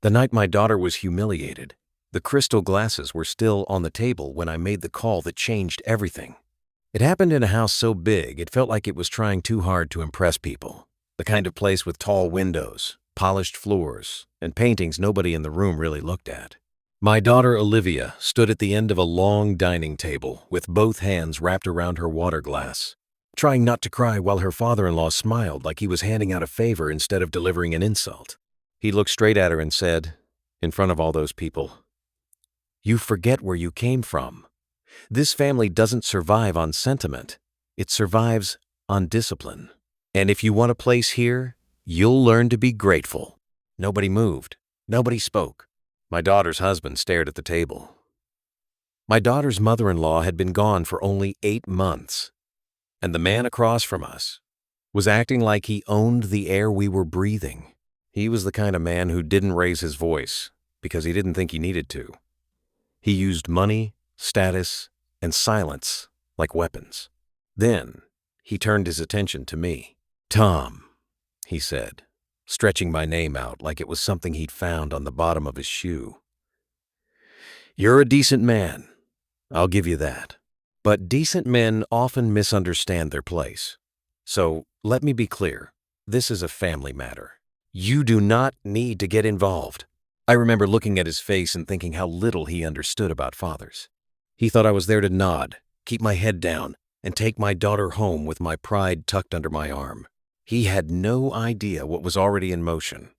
The night my daughter was humiliated, the crystal glasses were still on the table when I made the call that changed everything. It happened in a house so big it felt like it was trying too hard to impress people. The kind of place with tall windows, polished floors, and paintings nobody in the room really looked at. My daughter Olivia stood at the end of a long dining table with both hands wrapped around her water glass, trying not to cry while her father-in-law smiled like he was handing out a favor instead of delivering an insult. He looked straight at her and said, in front of all those people, "You forget where you came from. This family doesn't survive on sentiment. It survives on discipline. And if you want a place here, you'll learn to be grateful." Nobody moved. Nobody spoke. My daughter's husband stared at the table. My daughter's mother-in-law had been gone for only 8 months, and the man across from us was acting like he owned the air we were breathing. He was the kind of man who didn't raise his voice because he didn't think he needed to. He used money, status, and silence like weapons. Then he turned his attention to me. "Tom," he said, stretching my name out like it was something he'd found on the bottom of his shoe. "You're a decent man. I'll give you that. But decent men often misunderstand their place. So let me be clear. This is a family matter. You do not need to get involved." I remember looking at his face and thinking how little he understood about fathers. He thought I was there to nod, keep my head down, and take my daughter home with my pride tucked under my arm. He had no idea what was already in motion.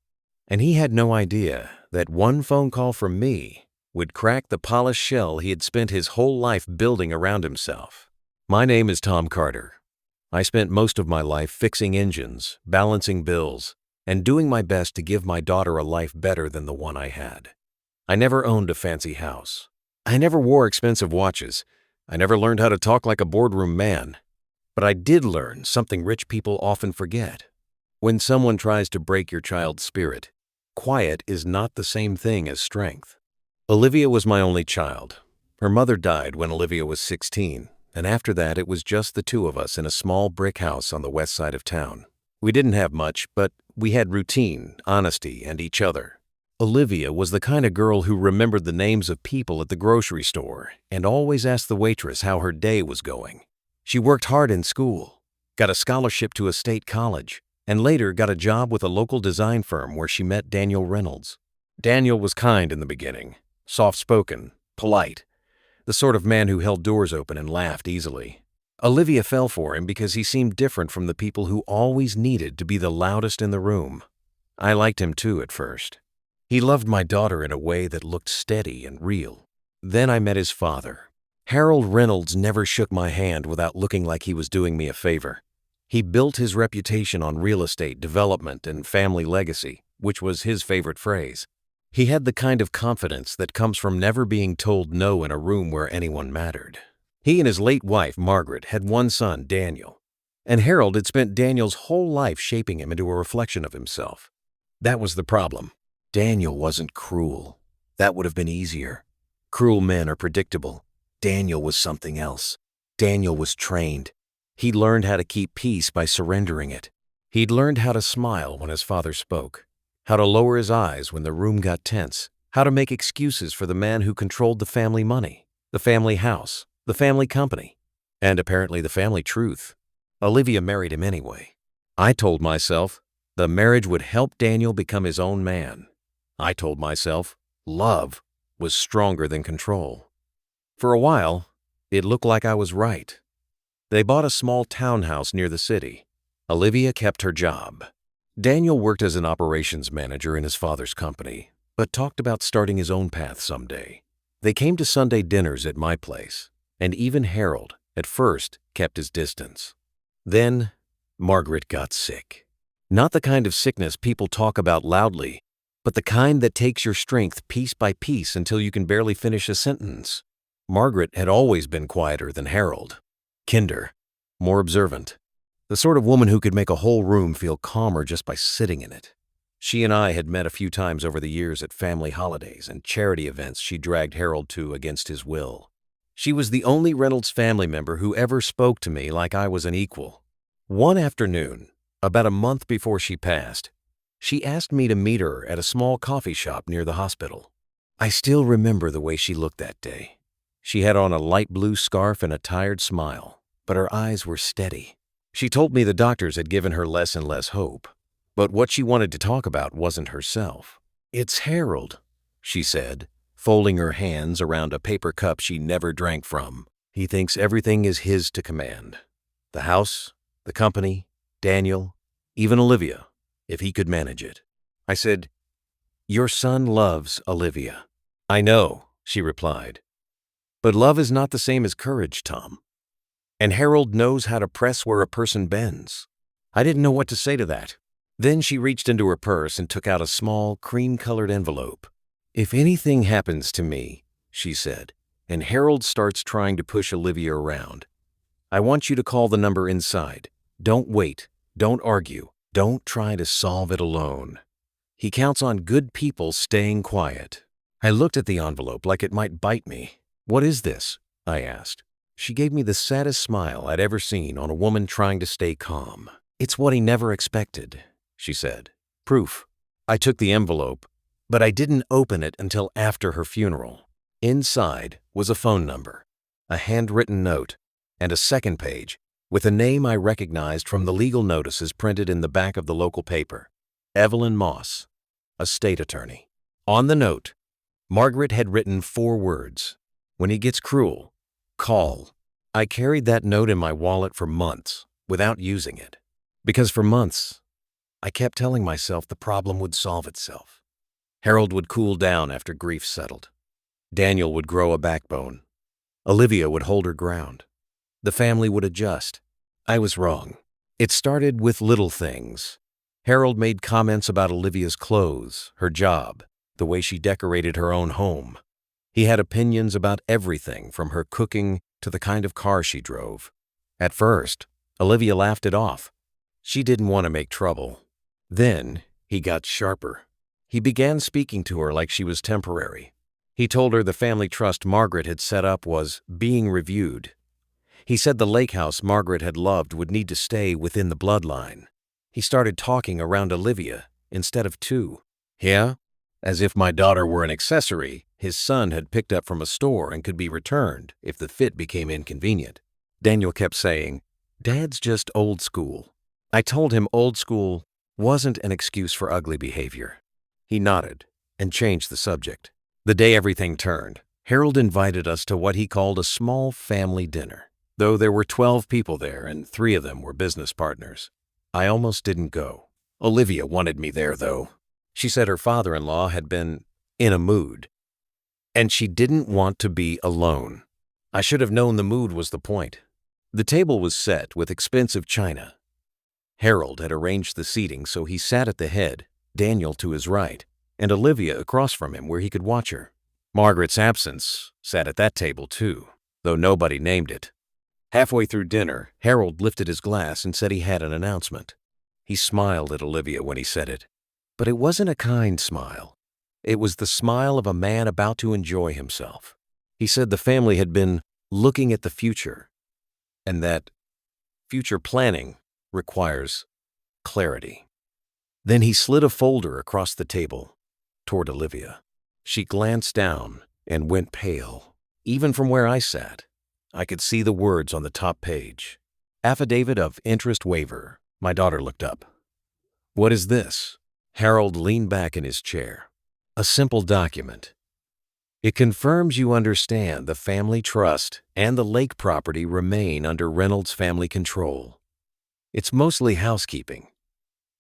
And he had no idea that one phone call from me would crack the polished shell he had spent his whole life building around himself. My name is Tom Carter. I spent most of my life fixing engines, balancing bills, and doing my best to give my daughter a life better than the one I had. I never owned a fancy house. I never wore expensive watches. I never learned how to talk like a boardroom man. But I did learn something rich people often forget. When someone tries to break your child's spirit, quiet is not the same thing as strength. Olivia was my only child. Her mother died when Olivia was 16, and after that it was just the two of us in a small brick house on the west side of town. We didn't have much, but we had routine, honesty, and each other. Olivia was the kind of girl who remembered the names of people at the grocery store and always asked the waitress how her day was going. She worked hard in school, got a scholarship to a state college, and later got a job with a local design firm where she met Daniel Reynolds. Daniel was kind in the beginning, soft-spoken, polite, the sort of man who held doors open and laughed easily. Olivia fell for him because he seemed different from the people who always needed to be the loudest in the room. I liked him too at first. He loved my daughter in a way that looked steady and real. Then I met his father. Harold Reynolds never shook my hand without looking like he was doing me a favor. He built his reputation on real estate development and family legacy, which was his favorite phrase. He had the kind of confidence that comes from never being told no in a room where anyone mattered. He and his late wife, Margaret, had one son, Daniel, and Harold had spent Daniel's whole life shaping him into a reflection of himself. That was the problem. Daniel wasn't cruel. That would have been easier. Cruel men are predictable. Daniel was something else. Daniel was trained. He learned how to keep peace by surrendering it. He'd learned how to smile when his father spoke, how to lower his eyes when the room got tense, how to make excuses for the man who controlled the family money, the family house, the family company, and apparently the family truth. Olivia married him anyway. I told myself the marriage would help Daniel become his own man. I told myself love was stronger than control. For a while, it looked like I was right. They bought a small townhouse near the city. Olivia kept her job. Daniel worked as an operations manager in his father's company, but talked about starting his own path someday. They came to Sunday dinners at my place, and even Harold, at first, kept his distance. Then, Margaret got sick. Not the kind of sickness people talk about loudly, but the kind that takes your strength piece by piece until you can barely finish a sentence. Margaret had always been quieter than Harold. Kinder, more observant. The sort of woman who could make a whole room feel calmer just by sitting in it. She and I had met a few times over the years at family holidays and charity events she dragged Harold to against his will. She was the only Reynolds family member who ever spoke to me like I was an equal. One afternoon, about a month before she passed, She asked me to meet her at a small coffee shop near the hospital. I still remember the way she looked that day. She had on a light blue scarf and a tired smile, but her eyes were steady. She told me the doctors had given her less and less hope, but what she wanted to talk about wasn't herself. "It's Harold," she said, folding her hands around a paper cup she never drank from. "He thinks everything is his to command. The house, the company, Daniel, even Olivia, if he could manage it." I said, "Your son loves Olivia." "I know," she replied. "But love is not the same as courage, Tom. And Harold knows how to press where a person bends." I didn't know what to say to that. Then she reached into her purse and took out a small, cream-colored envelope. "If anything happens to me," she said, "and Harold starts trying to push Olivia around, I want you to call the number inside. Don't wait. Don't argue. Don't try to solve it alone. He counts on good people staying quiet." I looked at the envelope like it might bite me. "What is this?" I asked. She gave me the saddest smile I'd ever seen on a woman trying to stay calm. "It's what he never expected," she said. "Proof." I took the envelope, but I didn't open it until after her funeral. Inside was a phone number, a handwritten note, and a second page with a name I recognized from the legal notices printed in the back of the local paper. Evelyn Moss, a state attorney. On the note, Margaret had written 4 words. "When he gets cruel, call." I carried that note in my wallet for months without using it, because for months I kept telling myself the problem would solve itself. Harold would cool down after grief settled. Daniel would grow a backbone. Olivia would hold her ground. The family would adjust. I was wrong. It started with little things. Harold made comments about Olivia's clothes, her job, the way she decorated her own home. He had opinions about everything from her cooking to the kind of car she drove. At first, Olivia laughed it off. She didn't want to make trouble. Then he got sharper. He began speaking to her like she was temporary. He told her the family trust Margaret had set up was being reviewed. He said the lake house Margaret had loved would need to stay within the bloodline. He started talking around Olivia instead of to. "Yeah?" As if my daughter were an accessory his son had picked up from a store and could be returned if the fit became inconvenient. Daniel kept saying, "Dad's just old school." I told him old school wasn't an excuse for ugly behavior. He nodded and changed the subject. The day everything turned, Harold invited us to what he called a small family dinner. Though there were 12 people there and 3 of them were business partners, I almost didn't go. Olivia wanted me there, though. She said her father-in-law had been in a mood, and she didn't want to be alone. I should have known the mood was the point. The table was set with expensive china. Harold had arranged the seating so he sat at the head, Daniel to his right, and Olivia across from him where he could watch her. Margaret's absence sat at that table too, though nobody named it. Halfway through dinner, Harold lifted his glass and said he had an announcement. He smiled at Olivia when he said it, but it wasn't a kind smile. It was the smile of a man about to enjoy himself. He said the family had been looking at the future, and that future planning requires clarity. Then he slid a folder across the table toward Olivia. She glanced down and went pale. Even from where I sat, I could see the words on the top page. "Affidavit of interest waiver." My daughter looked up. "What is this?" Harold leaned back in his chair. "A simple document. It confirms you understand the family trust and the lake property remain under Reynolds family control. It's mostly housekeeping.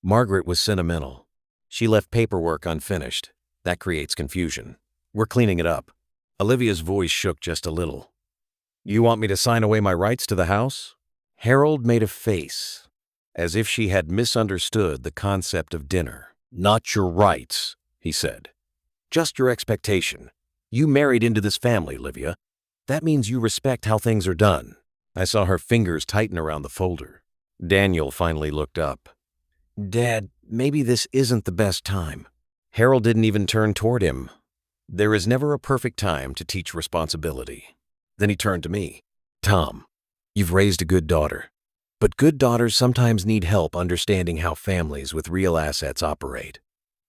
Margaret was sentimental. She left paperwork unfinished. That creates confusion. We're cleaning it up." Olivia's voice shook just a little. "You want me to sign away my rights to the house?" Harold made a face, as if she had misunderstood the concept of dinner. "Not your rights," he said. "Just your expectation. You married into this family, Olivia. That means you respect how things are done." I saw her fingers tighten around the folder. Daniel finally looked up. "Dad, maybe this isn't the best time." Harold didn't even turn toward him. There is never a perfect time to teach responsibility. Then he turned to me. "Tom, you've raised a good daughter, But good daughters sometimes need help understanding how families with real assets operate.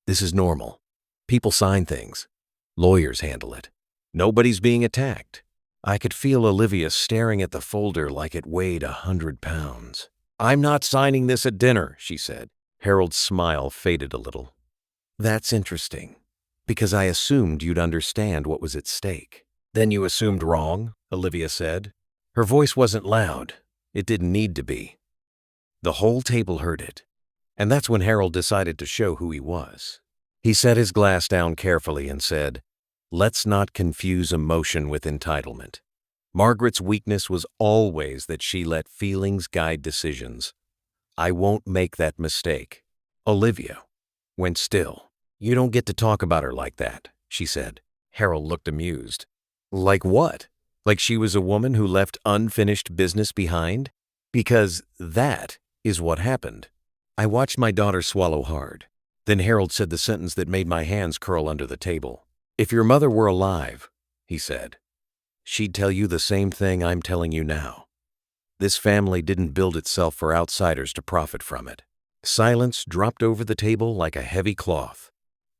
This is normal. People sign things. Lawyers handle it. Nobody's being attacked. I could feel Olivia staring at the folder like it weighed 100 pounds. "I'm not signing this at dinner," she said. Harold's smile faded a little. "That's interesting, because I assumed you'd understand what was at stake." "Then you assumed wrong," Olivia said. Her voice wasn't loud. It didn't need to be. The whole table heard it. And that's when Harold decided to show who he was. He set his glass down carefully and said, "Let's not confuse emotion with entitlement. Margaret's weakness was always that she let feelings guide decisions. I won't make that mistake." Olivia went still. "You don't get to talk about her like that," she said. Harold looked amused. "Like what? Like she was a woman who left unfinished business behind? Because that is what happened." I watched my daughter swallow hard. Then Harold said the sentence that made my hands curl under the table. "If your mother were alive," he said, "she'd tell you the same thing I'm telling you now. This family didn't build itself for outsiders to profit from it." Silence dropped over the table like a heavy cloth.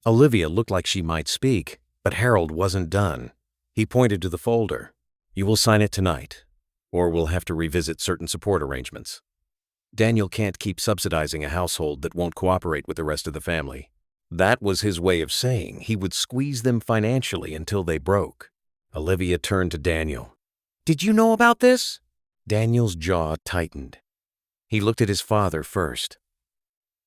Olivia looked like she might speak, but Harold wasn't done. He pointed to the folder. "You will sign it tonight, or we'll have to revisit certain support arrangements. Daniel can't keep subsidizing a household that won't cooperate with the rest of the family." That was his way of saying he would squeeze them financially until they broke. Olivia turned to Daniel. "Did you know about this?" Daniel's jaw tightened. He looked at his father first.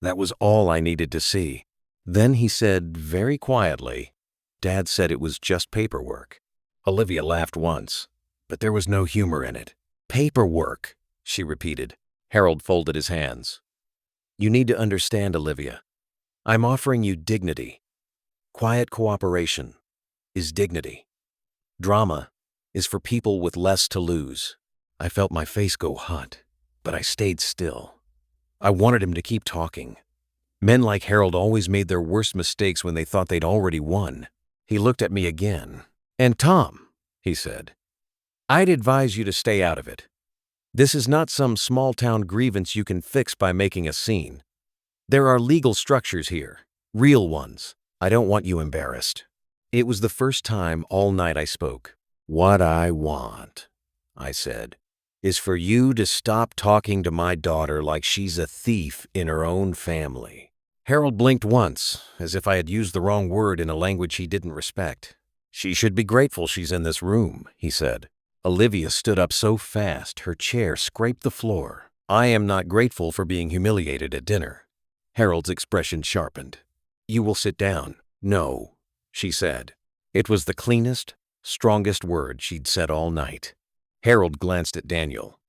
That was all I needed to see. Then he said very quietly, "Dad said it was just paperwork." Olivia laughed once, but there was no humor in it. "Paperwork," she repeated. Harold folded his hands. "You need to understand, Olivia. I'm offering you dignity. Quiet cooperation is dignity. Drama is for people with less to lose." I felt my face go hot, but I stayed still. I wanted him to keep talking. Men like Harold always made their worst mistakes when they thought they'd already won. He looked at me again. "And Tom," he said, "I'd advise you to stay out of it. This is not some small-town grievance you can fix by making a scene. There are legal structures here, real ones. I don't want you embarrassed." It was the first time all night I spoke. "What I want," I said, "is for you to stop talking to my daughter like she's a thief in her own family." Harold blinked once, as if I had used the wrong word in a language he didn't respect. "She should be grateful she's in this room," he said. Olivia stood up so fast her chair scraped the floor. "I am not grateful for being humiliated at dinner." Harold's expression sharpened. "You will sit down." "No," she said. It was the cleanest, strongest word she'd said all night. Harold glanced at Daniel.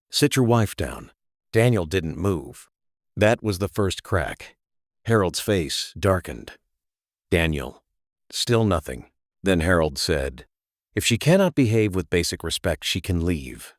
"Sit your wife down." Daniel didn't move. That was the first crack. Harold's face darkened. "Daniel." Still nothing. Then Harold said, "If she cannot behave with basic respect, she can leave.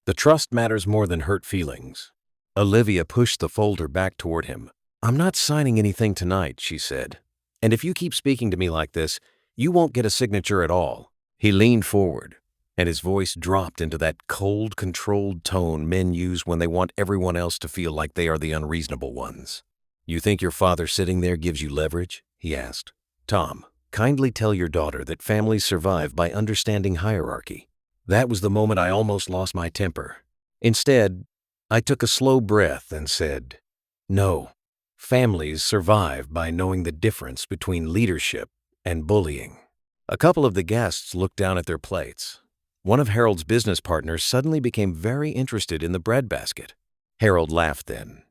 The trust matters more than hurt feelings." Olivia pushed the folder back toward him. "I'm not signing anything tonight," she said. "And if you keep speaking to me like this, you won't get a signature at all." He leaned forward, and his voice dropped into that cold, controlled tone men use when they want everyone else to feel like they are the unreasonable ones. "You think your father sitting there gives you leverage?" he asked. "Tom, kindly tell your daughter that families survive by understanding hierarchy." That was the moment I almost lost my temper. Instead, I took a slow breath and said, "No, families survive by knowing the difference between leadership and bullying." A couple of the guests looked down at their plates. One of Harold's business partners suddenly became very interested in the breadbasket. Harold laughed then,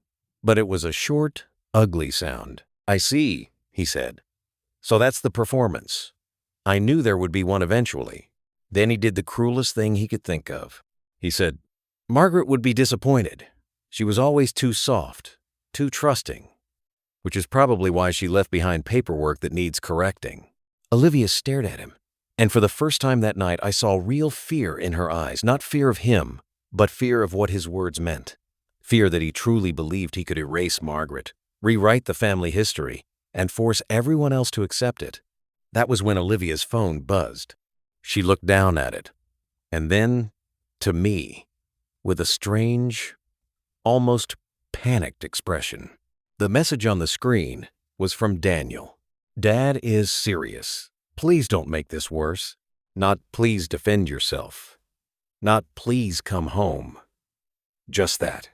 but it was a short, ugly sound. "I see," he said. "So that's the performance. I knew there would be one eventually." Then he did the cruelest thing he could think of. He said, "Margaret would be disappointed. She was always too soft, too trusting, which is probably why she left behind paperwork that needs correcting." Olivia stared at him, and for the first time that night I saw real fear in her eyes, not fear of him, but fear of what his words meant. Fear that he truly believed he could erase Margaret, rewrite the family history, and force everyone else to accept it. That was when Olivia's phone buzzed. She looked down at it, and then to me, with a strange, almost panicked expression. The message on the screen was from Daniel. "Dad is serious. Please don't make this worse. Not please defend yourself. Not please come home. Just that.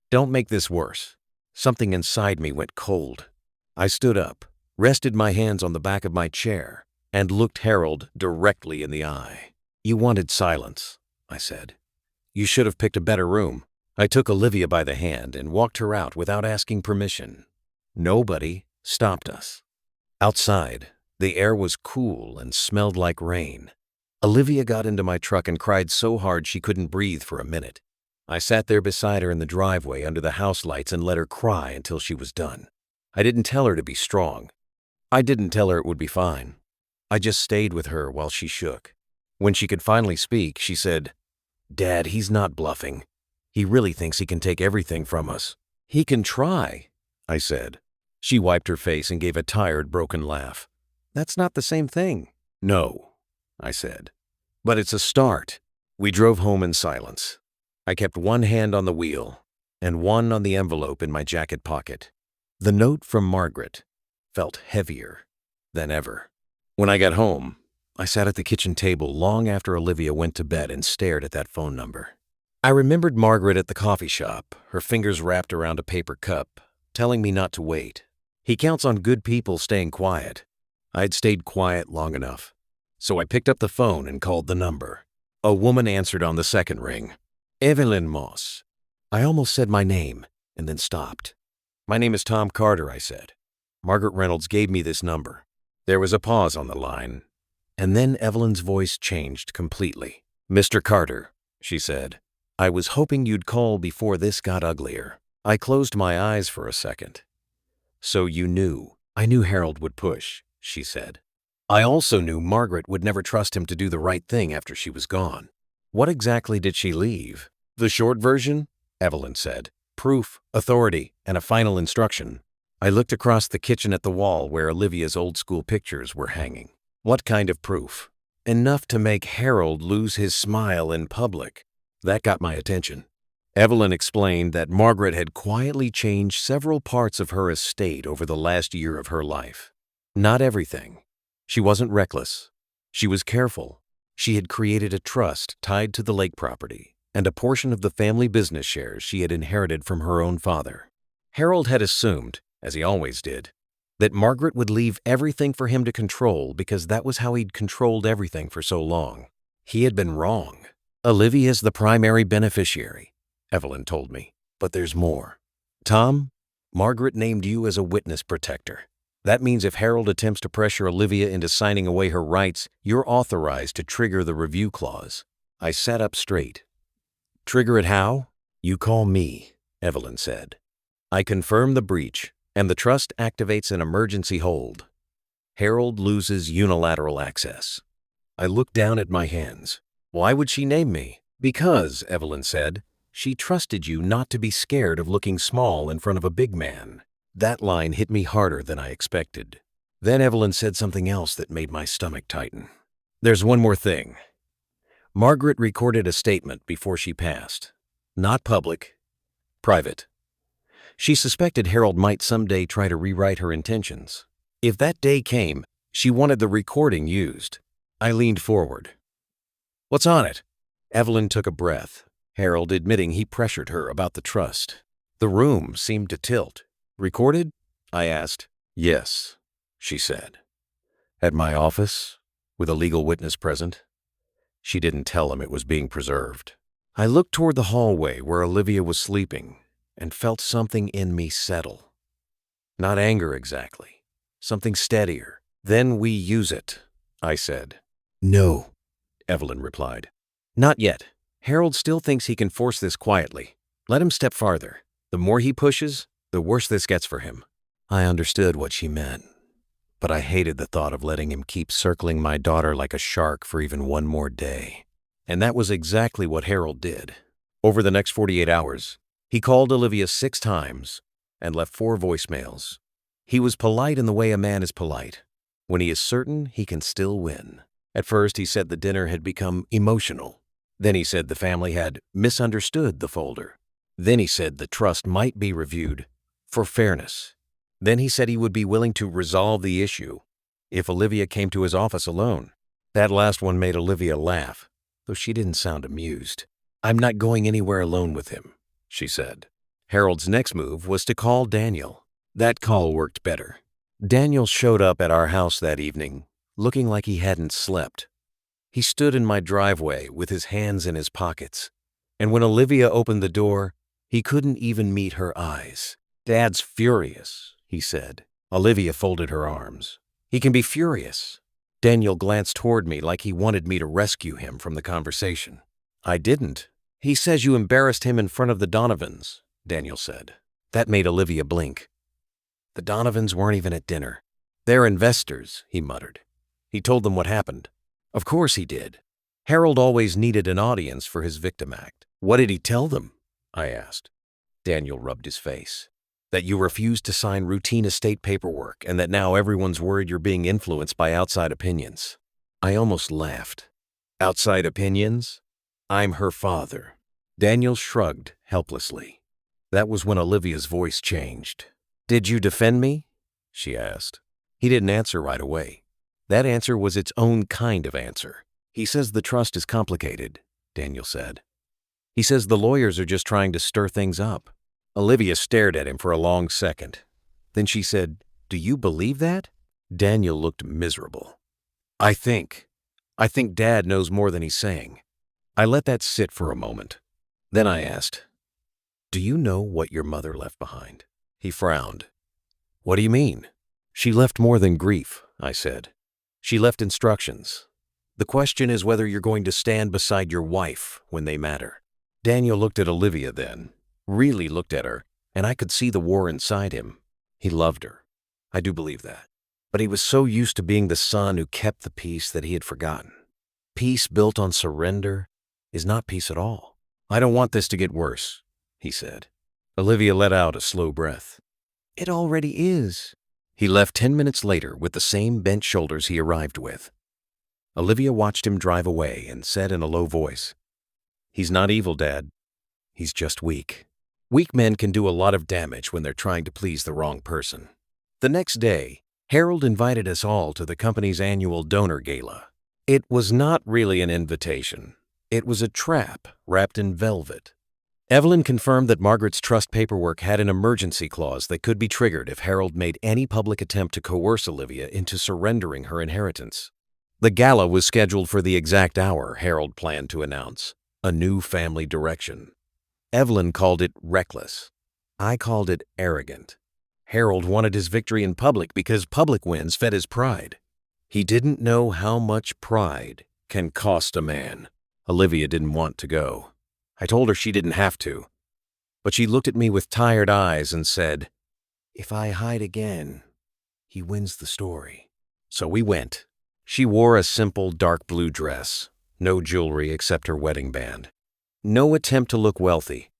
Don't make this worse." Something inside me went cold. I stood up, rested my hands on the back of my chair, and looked Harold directly in the eye. "You wanted silence," I said. "You should have picked a better room." I took Olivia by the hand and walked her out without asking permission. Nobody stopped us. Outside, the air was cool and smelled like rain. Olivia got into my truck and cried so hard she couldn't breathe for a minute. I sat there beside her in the driveway under the house lights and let her cry until she was done. I didn't tell her to be strong. I didn't tell her it would be fine. I just stayed with her while she shook. When she could finally speak, she said, "Dad, he's not bluffing. He really thinks he can take everything from us." "He can try," I said. She wiped her face and gave a tired, broken laugh. "That's not the same thing." "No," I said, "but it's a start." We drove home in silence. I kept one hand on the wheel and one on the envelope in my jacket pocket. The note from Margaret felt heavier than ever. When I got home, I sat at the kitchen table long after Olivia went to bed and stared at that phone number. I remembered Margaret at the coffee shop, her fingers wrapped around a paper cup, telling me not to wait. He counts on good people staying quiet. I'd stayed quiet long enough. So I picked up the phone and called the number. A woman answered on the second ring. "Evelyn Moss." I almost said my name and then stopped. "My name is Tom Carter," I said. "Margaret Reynolds gave me this number." There was a pause on the line, and then Evelyn's voice changed completely. "Mr. Carter," she said, "I was hoping you'd call before this got uglier." I closed my eyes for a second. "So you knew." "I knew Harold would push," she said. "I also knew Margaret would never trust him to do the right thing after she was gone." "What exactly did she leave?" "The short version," Evelyn said. "Proof, authority, and a final instruction." I looked across the kitchen at the wall where Olivia's old-school pictures were hanging. "What kind of proof?" "Enough to make Harold lose his smile in public." That got my attention. Evelyn explained that Margaret had quietly changed several parts of her estate over the last year of her life. Not everything. She wasn't reckless. She was careful. She had created a trust tied to the lake property and a portion of the family business shares she had inherited from her own father. Harold had assumed, as he always did, that Margaret would leave everything for him to control because that was how he'd controlled everything for so long. He had been wrong. "Olivia's the primary beneficiary," Evelyn told me, "but there's more. Tom, Margaret named you as a witness protector. That means if Harold attempts to pressure Olivia into signing away her rights, you're authorized to trigger the review clause." I sat up straight. "Trigger it how?" "You call me," Evelyn said. "I confirm the breach, and the trust activates an emergency hold. Harold loses unilateral access." I looked down at my hands. "Why would she name me?" "Because," Evelyn said, "she trusted you not to be scared of looking small in front of a big man." That line hit me harder than I expected. Then Evelyn said something else that made my stomach tighten. "There's one more thing. Margaret recorded a statement before she passed. Not public, private. She suspected Harold might someday try to rewrite her intentions. If that day came, she wanted the recording used." I leaned forward. "What's on it?" Evelyn took a breath, Harold admitting he pressured her about the trust. The room seemed to tilt. "Recorded?" I asked. "Yes," she said. "At my office, with a legal witness present." She didn't tell him it was being preserved. I looked toward the hallway where Olivia was sleeping and felt something in me settle. Not anger exactly, something steadier. "Then we use it," I said. "No," Evelyn replied. "Not yet. Harold still thinks he can force this quietly. Let him step farther. The more he pushes, the worse this gets for him." I understood what she meant, but I hated the thought of letting him keep circling my daughter like a shark for even one more day. And that was exactly what Harold did. Over the next 48 hours, he called Olivia 6 times and left 4 voicemails. He was polite in the way a man is polite, when he is certain he can still win. At first, he said the dinner had become emotional. Then he said the family had misunderstood the folder. Then he said the trust might be reviewed for fairness. Then he said he would be willing to resolve the issue if Olivia came to his office alone. That last one made Olivia laugh, though she didn't sound amused. "I'm not going anywhere alone with him," she said. Harold's next move was to call Daniel. That call worked better. Daniel showed up at our house that evening, looking like he hadn't slept. He stood in my driveway with his hands in his pockets, and when Olivia opened the door, he couldn't even meet her eyes. "Dad's furious," he said. Olivia folded her arms. "He can be furious." Daniel glanced toward me like he wanted me to rescue him from the conversation. "I didn't. He says you embarrassed him in front of the Donovans," Daniel said. That made Olivia blink. "The Donovans weren't even at dinner. They're investors," he muttered. He told them what happened. Of course he did. Harold always needed an audience for his victim act. "What did he tell them?" I asked. Daniel rubbed his face. "That you refused to sign routine estate paperwork and that now everyone's worried you're being influenced by outside opinions." I almost laughed. "Outside opinions? I'm her father." Daniel shrugged helplessly. That was when Olivia's voice changed. "Did you defend me?" she asked. He didn't answer right away. That answer was its own kind of answer. "He says the trust is complicated," Daniel said. "He says the lawyers are just trying to stir things up." Olivia stared at him for a long second. Then she said, "Do you believe that?" Daniel looked miserable. I think Dad knows more than he's saying." I let that sit for a moment. Then I asked, "Do you know what your mother left behind?" He frowned. "What do you mean?" "She left more than grief," I said. "She left instructions. The question is whether you're going to stand beside your wife when they matter." Daniel looked at Olivia then, really looked at her, and I could see the war inside him. He loved her. I do believe that. But he was so used to being the son who kept the peace that he had forgotten. Peace built on surrender is not peace at all. "I don't want this to get worse," he said. Olivia let out a slow breath. "It already is." He left 10 minutes later with the same bent shoulders he arrived with. Olivia watched him drive away and said in a low voice, "He's not evil, Dad. He's just weak." Weak men can do a lot of damage when they're trying to please the wrong person. The next day, Harold invited us all to the company's annual donor gala. It was not really an invitation. It was a trap wrapped in velvet. Evelyn confirmed that Margaret's trust paperwork had an emergency clause that could be triggered if Harold made any public attempt to coerce Olivia into surrendering her inheritance. The gala was scheduled for the exact hour Harold planned to announce a new family direction. Evelyn called it reckless. I called it arrogant. Harold wanted his victory in public because public wins fed his pride. He didn't know how much pride can cost a man. Olivia didn't want to go. I told her she didn't have to. But she looked at me with tired eyes and said, "If I hide again, he wins the story." So we went. She wore a simple dark blue dress, no jewelry except her wedding band. No attempt to look wealthy,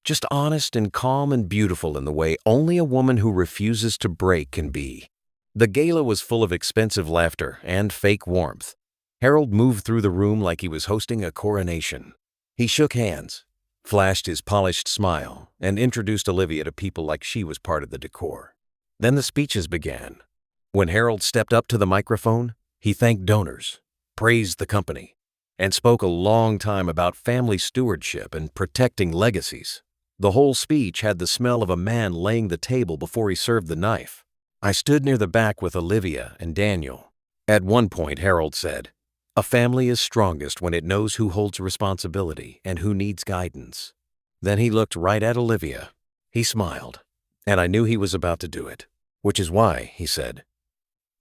just honest and calm and beautiful in the way only a woman who refuses to break can be. The gala was full of expensive laughter and fake warmth. Harold moved through the room like he was hosting a coronation. He shook hands, flashed his polished smile, and introduced Olivia to people like she was part of the decor. Then the speeches began. When Harold stepped up to the microphone, he thanked donors, praised the company, and spoke a long time about family stewardship and protecting legacies. The whole speech had the smell of a man laying the table before he served the knife. I stood near the back with Olivia and Daniel. At one point, Harold said, "A family is strongest when it knows who holds responsibility and who needs guidance." Then he looked right at Olivia. He smiled, and I knew he was about to do it. "Which is why," he said,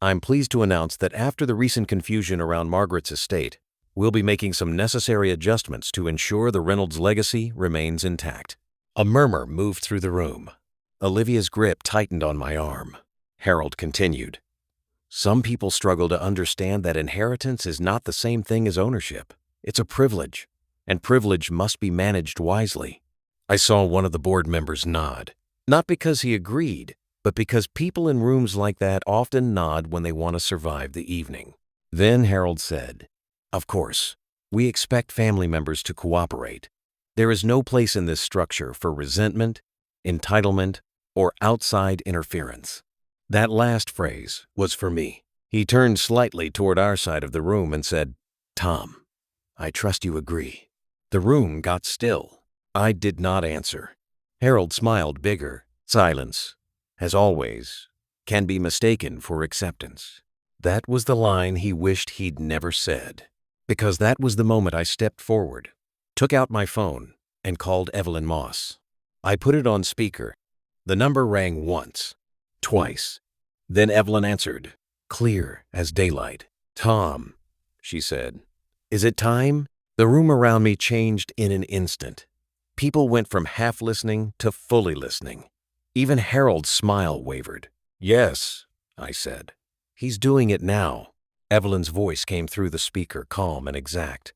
"I'm pleased to announce that after the recent confusion around Margaret's estate, we'll be making some necessary adjustments to ensure the Reynolds legacy remains intact." A murmur moved through the room. Olivia's grip tightened on my arm. Harold continued, "Some people struggle to understand that inheritance is not the same thing as ownership. It's a privilege, and privilege must be managed wisely." I saw one of the board members nod, not because he agreed, but because people in rooms like that often nod when they want to survive the evening. Then Harold said, "Of course, we expect family members to cooperate. There is no place in this structure for resentment, entitlement, or outside interference. That last phrase was for me. He turned slightly toward our side of the room and said, "Tom, I trust you agree." The room got still. I did not answer. Harold smiled bigger. Silence, as always, can be mistaken for acceptance. That was the line he wished he'd never said. Because that was the moment I stepped forward, took out my phone, and called Evelyn Moss. I put it on speaker. The number rang once, twice. Then Evelyn answered, clear as daylight. "Tom," she said, "is it time?" The room around me changed in an instant. People went from half listening to fully listening. Even Harold's smile wavered. "Yes," I said. "He's doing it now." Evelyn's voice came through the speaker, calm and exact.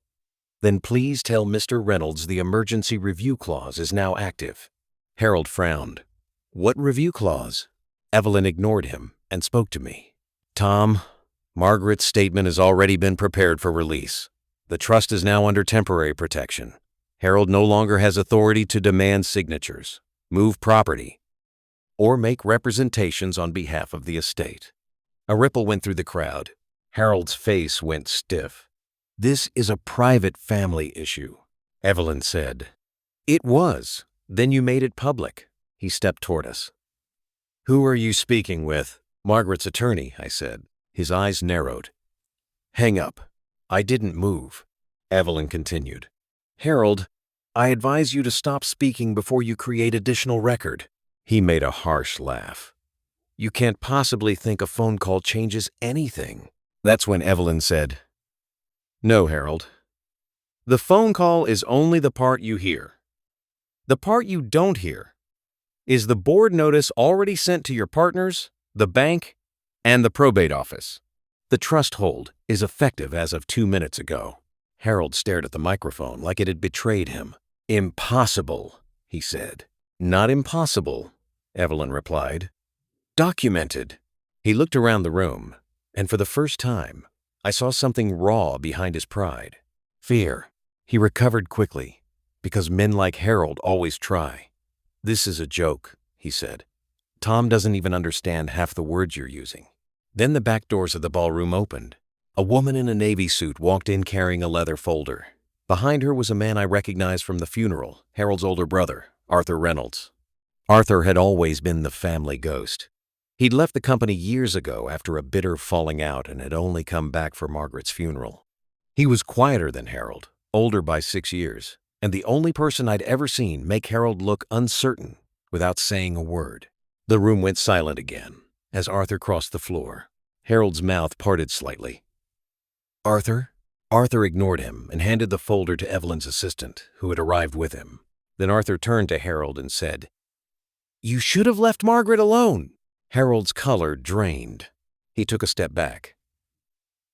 "Then please tell Mr. Reynolds the emergency review clause is now active." Harold frowned. "What review clause?" Evelyn ignored him and spoke to me. "Tom, Margaret's statement has already been prepared for release. The trust is now under temporary protection. Harold no longer has authority to demand signatures, move property, or make representations on behalf of the estate." A ripple went through the crowd. Harold's face went stiff. "This is a private family issue," Evelyn said. "It was. Then you made it public." He stepped toward us. "Who are you speaking with?" "Margaret's attorney," I said. His eyes narrowed. "Hang up." I didn't move. Evelyn continued. "Harold, I advise you to stop speaking before you create additional record." He made a harsh laugh. "You can't possibly think a phone call changes anything." That's when Evelyn said, "No, Harold. The phone call is only the part you hear. The part you don't hear is the board notice already sent to your partners, the bank, and the probate office. The trust hold is effective as of 2 minutes ago." Harold stared at the microphone like it had betrayed him. "Impossible," he said. "Not impossible," Evelyn replied. "Documented." He looked around the room, and for the first time, I saw something raw behind his pride. Fear. He recovered quickly, because men like Harold always try. "This is a joke," he said. "Tom doesn't even understand half the words you're using." Then the back doors of the ballroom opened. A woman in a navy suit walked in carrying a leather folder. Behind her was a man I recognized from the funeral, Harold's older brother, Arthur Reynolds. Arthur had always been the family ghost. He'd left the company years ago after a bitter falling out and had only come back for Margaret's funeral. He was quieter than Harold, older by 6 years, and the only person I'd ever seen make Harold look uncertain without saying a word. The room went silent again as Arthur crossed the floor. Harold's mouth parted slightly. "Arthur?" Arthur ignored him and handed the folder to Evelyn's assistant, who had arrived with him. Then Arthur turned to Harold and said, "You should have left Margaret alone." Harold's color drained. He took a step back.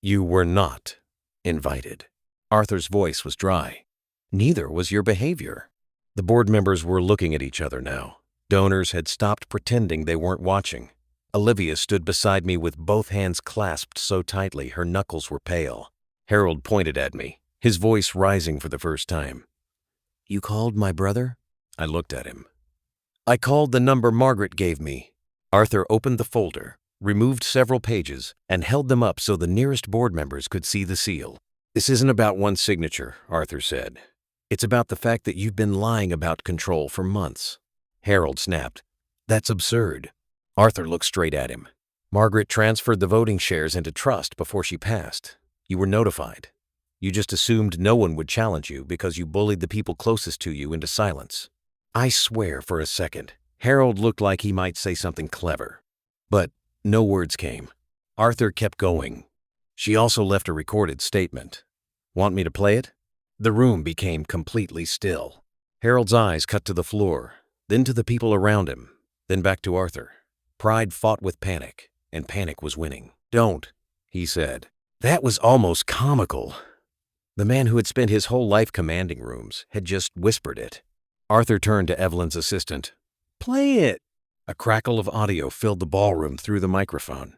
"You were not invited." Arthur's voice was dry. "Neither was your behavior." The board members were looking at each other now. Donors had stopped pretending they weren't watching. Olivia stood beside me with both hands clasped so tightly her knuckles were pale. Harold pointed at me, his voice rising for the first time. "You called my brother?" I looked at him. "I called the number Margaret gave me." Arthur opened the folder, removed several pages, and held them up so the nearest board members could see the seal. "This isn't about one signature," Arthur said. "It's about the fact that you've been lying about control for months." Harold snapped. "That's absurd." Arthur looked straight at him. "Margaret transferred the voting shares into trust before she passed. You were notified. You just assumed no one would challenge you because you bullied the people closest to you into silence." I swear for a second, Harold looked like he might say something clever. But no words came. Arthur kept going. "She also left a recorded statement. Want me to play it?" The room became completely still. Harold's eyes cut to the floor, then to the people around him, then back to Arthur. Pride fought with panic, and panic was winning. "Don't," he said. That was almost comical. The man who had spent his whole life commanding rooms had just whispered it. Arthur turned to Evelyn's assistant. "Play it." A crackle of audio filled the ballroom through the microphone.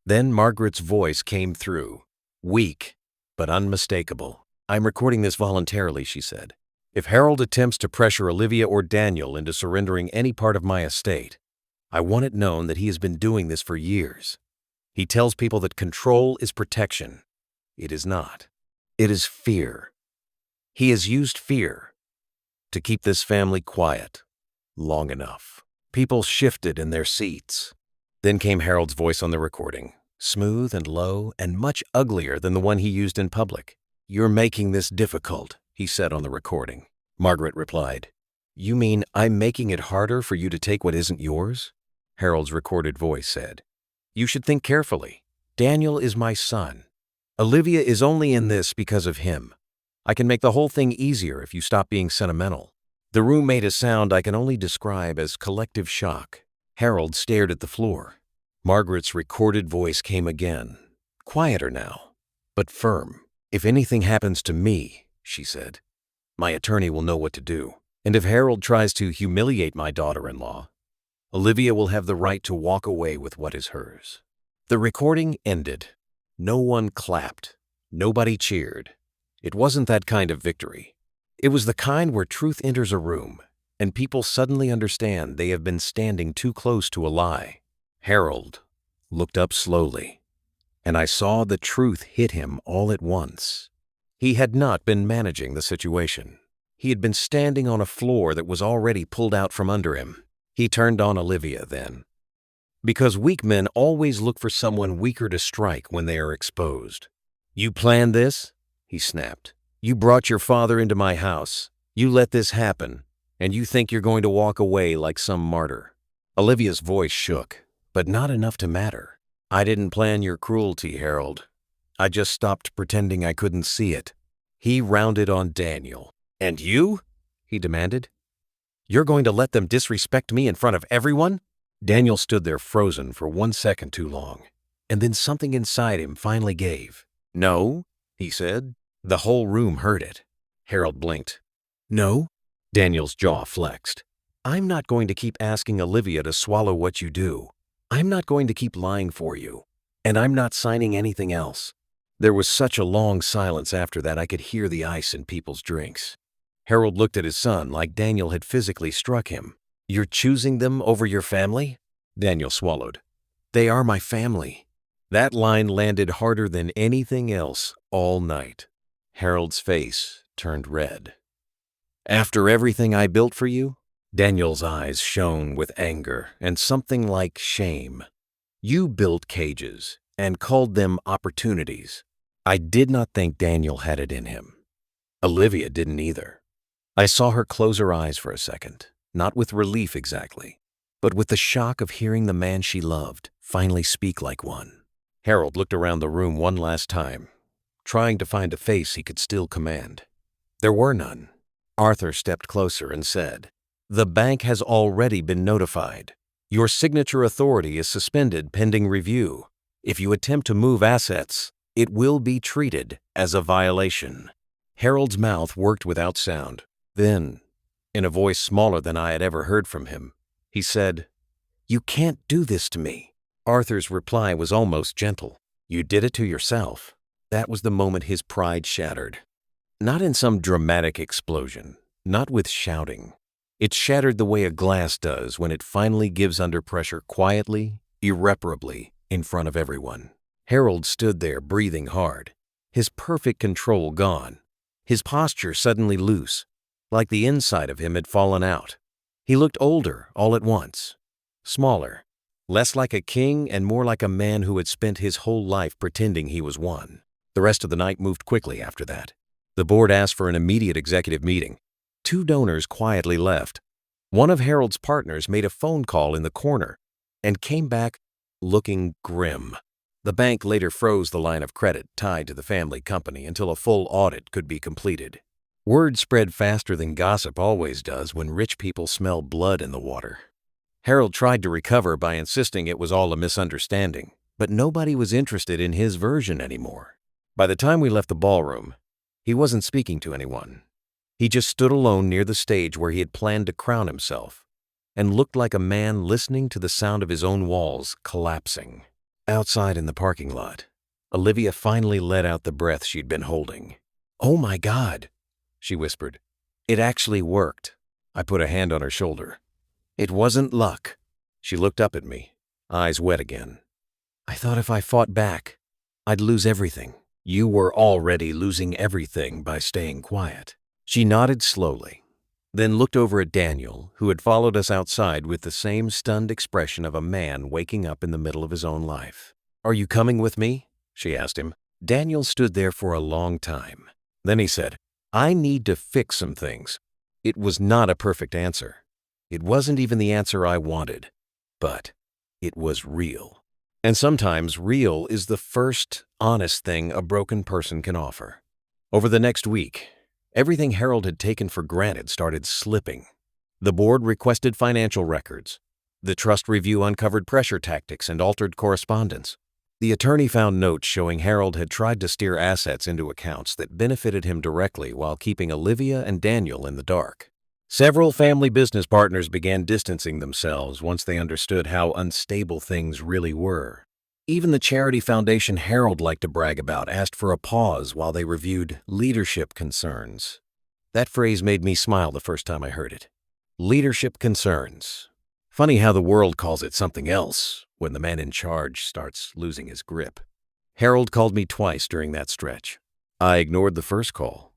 Then Margaret's voice came through, weak but unmistakable. "I'm recording this voluntarily," she said. If Harold attempts to pressure Olivia or Daniel into surrendering any part of my estate, I want it known that he has been doing this for years. He tells people that control is protection. It is not. It is fear. He has used fear to keep this family quiet long enough. People shifted in their seats. Then came Harold's voice on the recording, smooth and low and much uglier than the one he used in public. "You're making this difficult," he said on the recording. Margaret replied, "You mean I'm making it harder for you to take what isn't yours?" Harold's recorded voice said, "You should think carefully. Daniel is my son. Olivia is only in this because of him. I can make the whole thing easier if you stop being sentimental." The room made a sound I can only describe as collective shock. Harold stared at the floor. Margaret's recorded voice came again, quieter now, but firm. "If anything happens to me," she said, "my attorney will know what to do. And if Harold tries to humiliate my daughter-in-law, Olivia will have the right to walk away with what is hers." The recording ended. No one clapped. Nobody cheered. It wasn't that kind of victory. It was the kind where truth enters a room, and people suddenly understand they have been standing too close to a lie. Harold looked up slowly, and I saw the truth hit him all at once. He had not been managing the situation. He had been standing on a floor that was already pulled out from under him. He turned on Olivia then. Because weak men always look for someone weaker to strike when they are exposed. "You planned this?" he snapped. "You brought your father into my house. You let this happen, and you think you're going to walk away like some martyr." Olivia's voice shook, but not enough to matter. "I didn't plan your cruelty, Harold. I just stopped pretending I couldn't see it." He rounded on Daniel. "And you?" he demanded. "You're going to let them disrespect me in front of everyone?" Daniel stood there frozen for 1 second too long, and then something inside him finally gave. "No," he said. The whole room heard it. Harold blinked. "No?" Daniel's jaw flexed. "I'm not going to keep asking Olivia to swallow what you do. I'm not going to keep lying for you. And I'm not signing anything else." There was such a long silence after that I could hear the ice in people's drinks. Harold looked at his son like Daniel had physically struck him. "You're choosing them over your family?" Daniel swallowed. "They are my family." That line landed harder than anything else all night. Harold's face turned red. "After everything I built for you?" Daniel's eyes shone with anger and something like shame. "You built cages and called them opportunities." I did not think Daniel had it in him. Olivia didn't either. I saw her close her eyes for a second, not with relief exactly, but with the shock of hearing the man she loved finally speak like one. Harold looked around the room one last time, trying to find a face he could still command. There were none. Arthur stepped closer and said, "The bank has already been notified. Your signature authority is suspended pending review. If you attempt to move assets, it will be treated as a violation." Harold's mouth worked without sound. Then, in a voice smaller than I had ever heard from him, he said, "You can't do this to me." Arthur's reply was almost gentle. "You did it to yourself." That was the moment his pride shattered. Not in some dramatic explosion, not with shouting. It shattered the way a glass does when it finally gives under pressure quietly, irreparably, in front of everyone. Harold stood there breathing hard, his perfect control gone, his posture suddenly loose, like the inside of him had fallen out. He looked older all at once, smaller, less like a king and more like a man who had spent his whole life pretending he was one. The rest of the night moved quickly after that. The board asked for an immediate executive meeting. 2 donors quietly left. One of Harold's partners made a phone call in the corner and came back looking grim. The bank later froze the line of credit tied to the family company until a full audit could be completed. Word spread faster than gossip always does when rich people smell blood in the water. Harold tried to recover by insisting it was all a misunderstanding, but nobody was interested in his version anymore. By the time we left the ballroom, he wasn't speaking to anyone. He just stood alone near the stage where he had planned to crown himself and looked like a man listening to the sound of his own walls collapsing. Outside in the parking lot, Olivia finally let out the breath she'd been holding. "Oh my God," she whispered. It actually worked. I put a hand on her shoulder. It wasn't luck. She looked up at me, eyes wet again. I thought if I fought back, I'd lose everything. You were already losing everything by staying quiet. She nodded slowly, then looked over at Daniel, who had followed us outside with the same stunned expression of a man waking up in the middle of his own life. "Are you coming with me?" she asked him. Daniel stood there for a long time. Then he said, "I need to fix some things." It was not a perfect answer. It wasn't even the answer I wanted, but it was real. And sometimes real is the first honest thing a broken person can offer. Over the next week, everything Harold had taken for granted started slipping. The board requested financial records. The trust review uncovered pressure tactics and altered correspondence. The attorney found notes showing Harold had tried to steer assets into accounts that benefited him directly while keeping Olivia and Daniel in the dark. Several family business partners began distancing themselves once they understood how unstable things really were. Even the charity foundation Harold liked to brag about asked for a pause while they reviewed leadership concerns. That phrase made me smile the first time I heard it. Leadership concerns. Funny how the world calls it something else when the man in charge starts losing his grip. Harold called me twice during that stretch. I ignored the first call.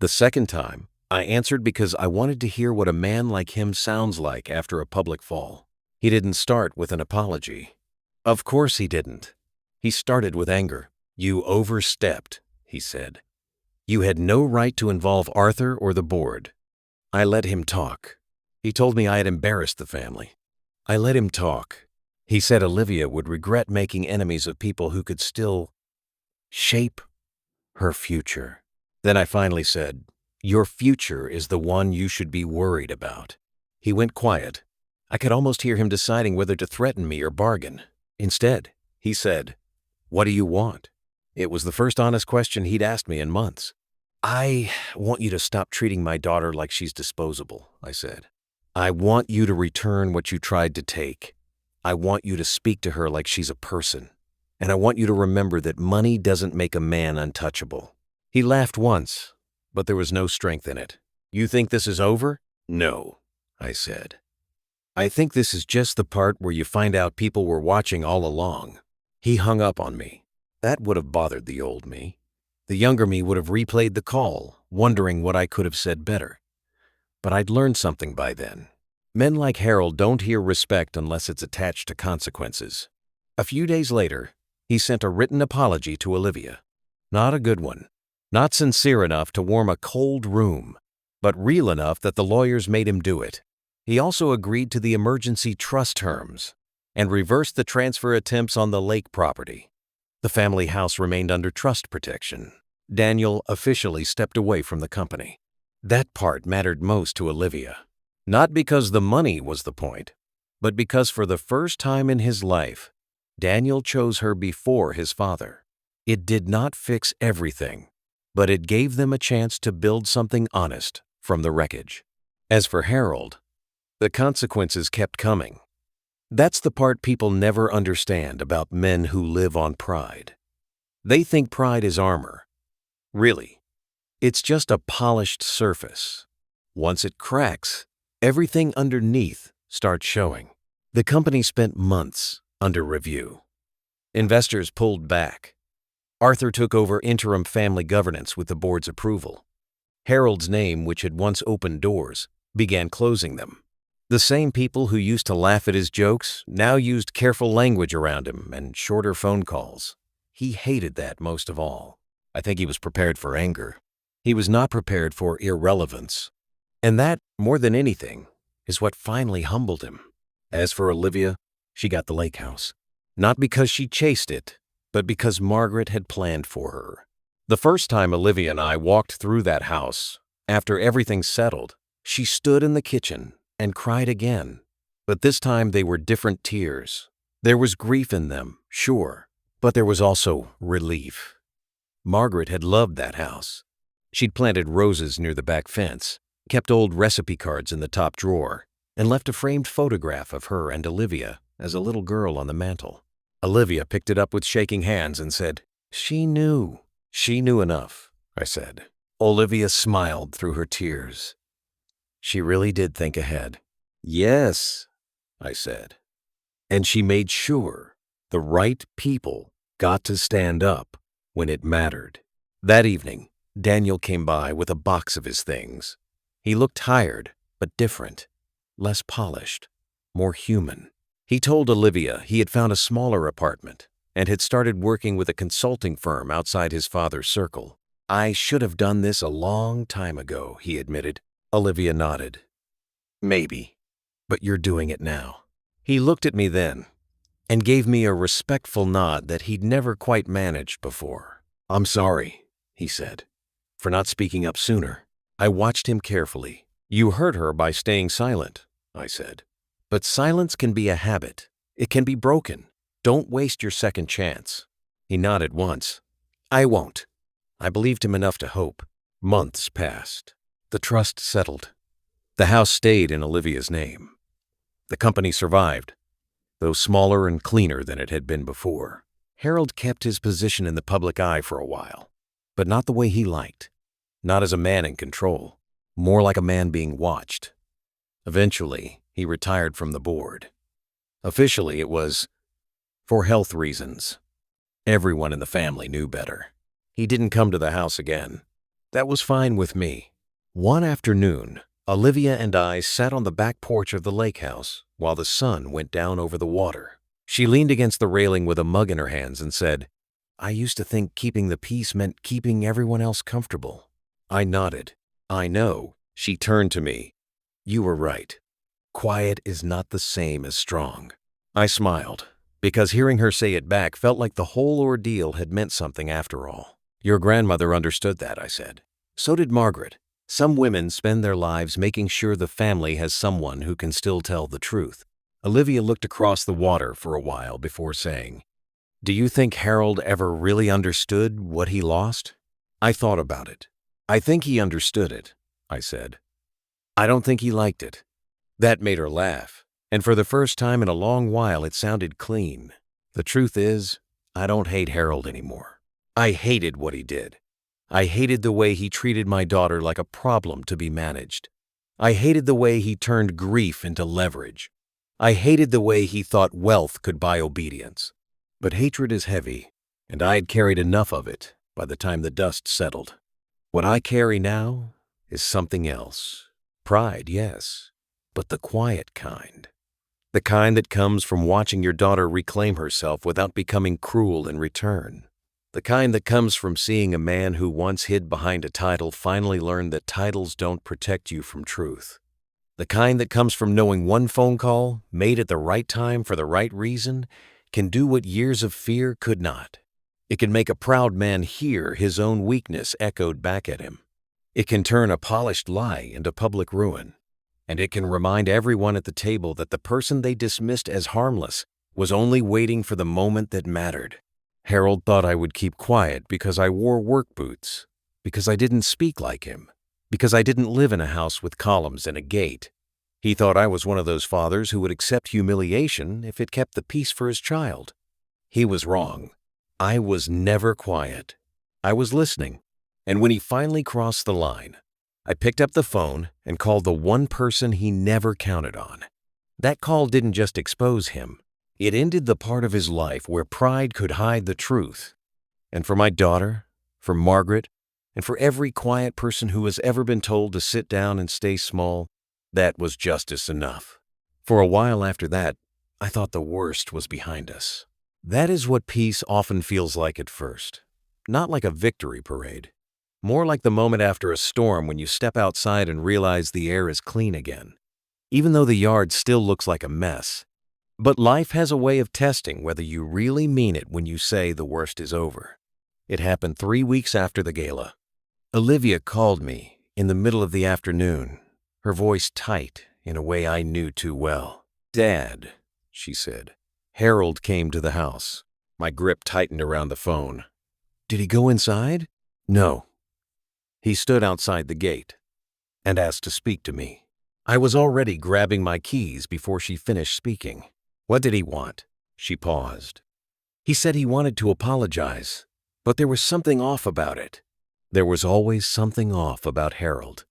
The second time, I answered because I wanted to hear what a man like him sounds like after a public fall. He didn't start with an apology. Of course he didn't. He started with anger. "You overstepped," he said. "You had no right to involve Arthur or the board." I let him talk. He told me I had embarrassed the family. I let him talk. He said Olivia would regret making enemies of people who could still shape her future. Then I finally said, "Your future is the one you should be worried about." He went quiet. I could almost hear him deciding whether to threaten me or bargain. Instead, he said, "What do you want?" It was the first honest question he'd asked me in months. "I want you to stop treating my daughter like she's disposable," I said. "I want you to return what you tried to take. I want you to speak to her like she's a person. And I want you to remember that money doesn't make a man untouchable." He laughed once, but there was no strength in it. "You think this is over?" "No," I said. "I think this is just the part where you find out people were watching all along." He hung up on me. That would have bothered the old me. The younger me would have replayed the call, wondering what I could have said better. But I'd learned something by then. Men like Harold don't hear respect unless it's attached to consequences. A few days later, he sent a written apology to Olivia. Not a good one. Not sincere enough to warm a cold room, but real enough that the lawyers made him do it. He also agreed to the emergency trust terms and reversed the transfer attempts on the lake property. The family house remained under trust protection. Daniel officially stepped away from the company. That part mattered most to Olivia. Not because the money was the point, but because for the first time in his life, Daniel chose her before his father. It did not fix everything, but it gave them a chance to build something honest from the wreckage. As for Harold, the consequences kept coming. That's the part people never understand about men who live on pride. They think pride is armor. Really, it's just a polished surface. Once it cracks, everything underneath starts showing. The company spent months under review. Investors pulled back. Arthur took over interim family governance with the board's approval. Harold's name, which had once opened doors, began closing them. The same people who used to laugh at his jokes now used careful language around him and shorter phone calls. He hated that most of all. I think he was prepared for anger. He was not prepared for irrelevance. And that, more than anything, is what finally humbled him. As for Olivia, she got the lake house. Not because she chased it, but because Margaret had planned for her. The first time Olivia and I walked through that house, after everything settled, she stood in the kitchen and cried again. But this time they were different tears. There was grief in them, sure, but there was also relief. Margaret had loved that house. She'd planted roses near the back fence, kept old recipe cards in the top drawer, and left a framed photograph of her and Olivia as a little girl on the mantel. Olivia picked it up with shaking hands and said, "She knew." "She knew enough," I said. Olivia smiled through her tears. She really did think ahead. Yes, I said. And she made sure the right people got to stand up when it mattered. That evening, Daniel came by with a box of his things. He looked tired, but different, less polished, more human. He told Olivia he had found a smaller apartment and had started working with a consulting firm outside his father's circle. I should have done this a long time ago, he admitted. Olivia nodded. Maybe, but you're doing it now. He looked at me then and gave me a respectful nod that he'd never quite managed before. I'm sorry, he said, for not speaking up sooner. I watched him carefully. You hurt her by staying silent, I said. But silence can be a habit. It can be broken. Don't waste your second chance. He nodded once. I won't. I believed him enough to hope. Months passed. The trust settled. The house stayed in Olivia's name. The company survived, though smaller and cleaner than it had been before. Harold kept his position in the public eye for a while, but not the way he liked. Not as a man in control, more like a man being watched. Eventually, he retired from the board. Officially, it was for health reasons. Everyone in the family knew better. He didn't come to the house again. That was fine with me. One afternoon, Olivia and I sat on the back porch of the lake house while the sun went down over the water. She leaned against the railing with a mug in her hands and said, I used to think keeping the peace meant keeping everyone else comfortable. I nodded. I know. She turned to me. You were right. Quiet is not the same as strong. I smiled, because hearing her say it back felt like the whole ordeal had meant something after all. Your grandmother understood that, I said. So did Margaret. Some women spend their lives making sure the family has someone who can still tell the truth. Olivia looked across the water for a while before saying, Do you think Harold ever really understood what he lost? I thought about it. I think he understood it, I said. I don't think he liked it. That made her laugh, and for the first time in a long while it sounded clean. The truth is, I don't hate Harold anymore. I hated what he did. I hated the way he treated my daughter like a problem to be managed. I hated the way he turned grief into leverage. I hated the way he thought wealth could buy obedience. But hatred is heavy, and I had carried enough of it by the time the dust settled. What I carry now is something else. Pride, yes, but the quiet kind. The kind that comes from watching your daughter reclaim herself without becoming cruel in return. The kind that comes from seeing a man who once hid behind a title finally learn that titles don't protect you from truth. The kind that comes from knowing one phone call, made at the right time for the right reason, can do what years of fear could not. It can make a proud man hear his own weakness echoed back at him. It can turn a polished lie into public ruin. And it can remind everyone at the table that the person they dismissed as harmless was only waiting for the moment that mattered. Harold thought I would keep quiet because I wore work boots, because I didn't speak like him, because I didn't live in a house with columns and a gate. He thought I was one of those fathers who would accept humiliation if it kept the peace for his child. He was wrong. I was never quiet. I was listening. And when he finally crossed the line, I picked up the phone and called the one person he never counted on. That call didn't just expose him. It ended the part of his life where pride could hide the truth. And for my daughter, for Margaret, and for every quiet person who has ever been told to sit down and stay small, that was justice enough. For a while after that, I thought the worst was behind us. That is what peace often feels like at first. Not like a victory parade. More like the moment after a storm when you step outside and realize the air is clean again, even though the yard still looks like a mess. But life has a way of testing whether you really mean it when you say the worst is over. It happened 3 weeks after the gala. Olivia called me in the middle of the afternoon, her voice tight in a way I knew too well. Dad, she said. Harold came to the house. My grip tightened around the phone. Did he go inside? No. He stood outside the gate and asked to speak to me. I was already grabbing my keys before she finished speaking. What did he want? She paused. He said he wanted to apologize, but there was something off about it. There was always something off about Harold.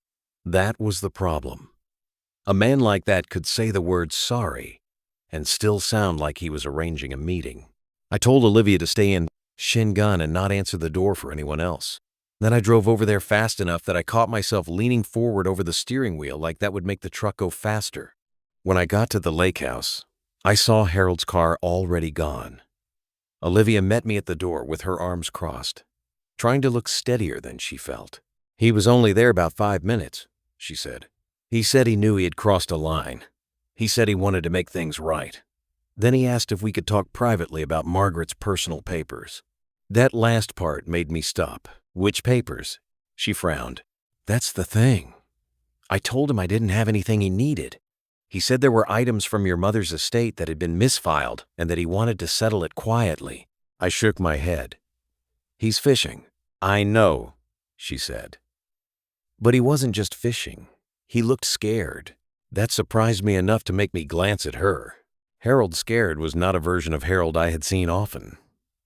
That was the problem. A man like that could say the word sorry and still sound like he was arranging a meeting. I told Olivia to stay in Shingun and not answer the door for anyone else. Then I drove over there fast enough that I caught myself leaning forward over the steering wheel like that would make the truck go faster. When I got to the lake house, I saw Harold's car already gone. Olivia met me at the door with her arms crossed, trying to look steadier than she felt. "He was only there about 5 minutes," she said. "He said he knew he had crossed a line. He said he wanted to make things right. Then he asked if we could talk privately about Margaret's personal papers." That last part made me stop. "Which papers?" She frowned. "That's the thing. I told him I didn't have anything he needed. He said there were items from your mother's estate that had been misfiled and that he wanted to settle it quietly." I shook my head. "He's fishing." "I know," she said. But he wasn't just fishing. He looked scared. That surprised me enough to make me glance at her. Harold scared was not a version of Harold I had seen often.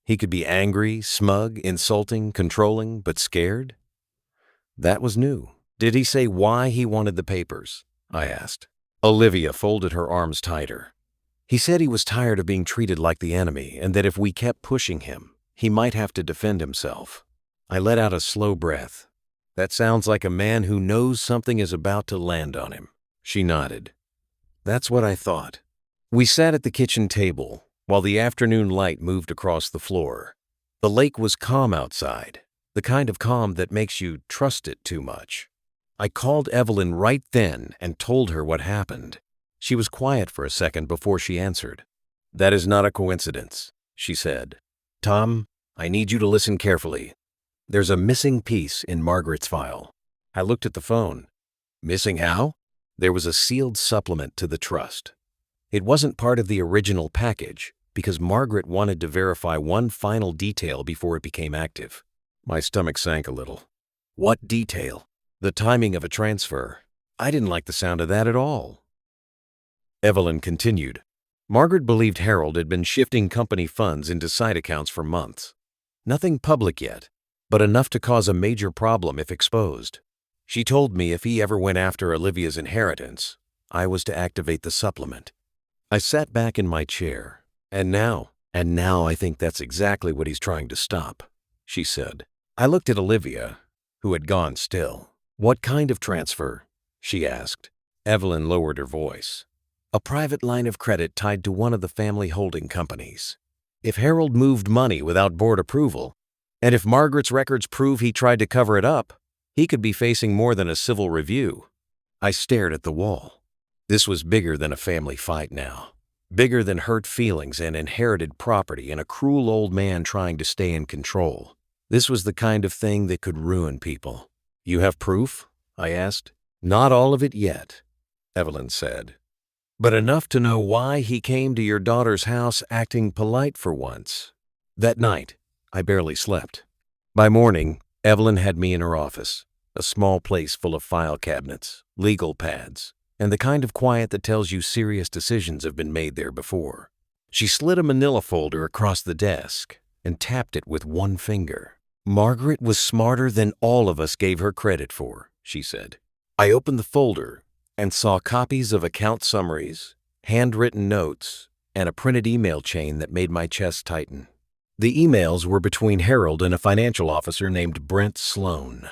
He could be angry, smug, insulting, controlling, but scared? That was new. "Did he say why he wanted the papers?" I asked. Olivia folded her arms tighter. "He said he was tired of being treated like the enemy and that if we kept pushing him, he might have to defend himself." I let out a slow breath. "That sounds like a man who knows something is about to land on him." She nodded. "That's what I thought." We sat at the kitchen table while the afternoon light moved across the floor. The lake was calm outside, the kind of calm that makes you trust it too much. I called Evelyn right then and told her what happened. She was quiet for a second before she answered. "That is not a coincidence," she said. "Tom, I need you to listen carefully. There's a missing piece in Margaret's file." I looked at the phone. "Missing how?" "There was a sealed supplement to the trust. It wasn't part of the original package because Margaret wanted to verify one final detail before it became active." My stomach sank a little. "What detail?" "The timing of a transfer." I didn't like the sound of that at all. Evelyn continued. "Margaret believed Harold had been shifting company funds into side accounts for months. Nothing public yet, but enough to cause a major problem if exposed. She told me if he ever went after Olivia's inheritance, I was to activate the supplement." I sat back in my chair. And now I think that's exactly what he's trying to stop," she said. I looked at Olivia, who had gone still. "What kind of transfer?" she asked. Evelyn lowered her voice. "A private line of credit tied to one of the family holding companies. If Harold moved money without board approval, and if Margaret's records prove he tried to cover it up, he could be facing more than a civil review." I stared at the wall. This was bigger than a family fight now. Bigger than hurt feelings and inherited property and a cruel old man trying to stay in control. This was the kind of thing that could ruin people. "You have proof?" I asked. "Not all of it yet," Evelyn said. "But enough to know why he came to your daughter's house acting polite for once." That night, I barely slept. By morning, Evelyn had me in her office, a small place full of file cabinets, legal pads, and the kind of quiet that tells you serious decisions have been made there before. She slid a manila folder across the desk and tapped it with one finger. "Margaret was smarter than all of us gave her credit for," she said. I opened the folder and saw copies of account summaries, handwritten notes, and a printed email chain that made my chest tighten. The emails were between Harold and a financial officer named Brent Sloan.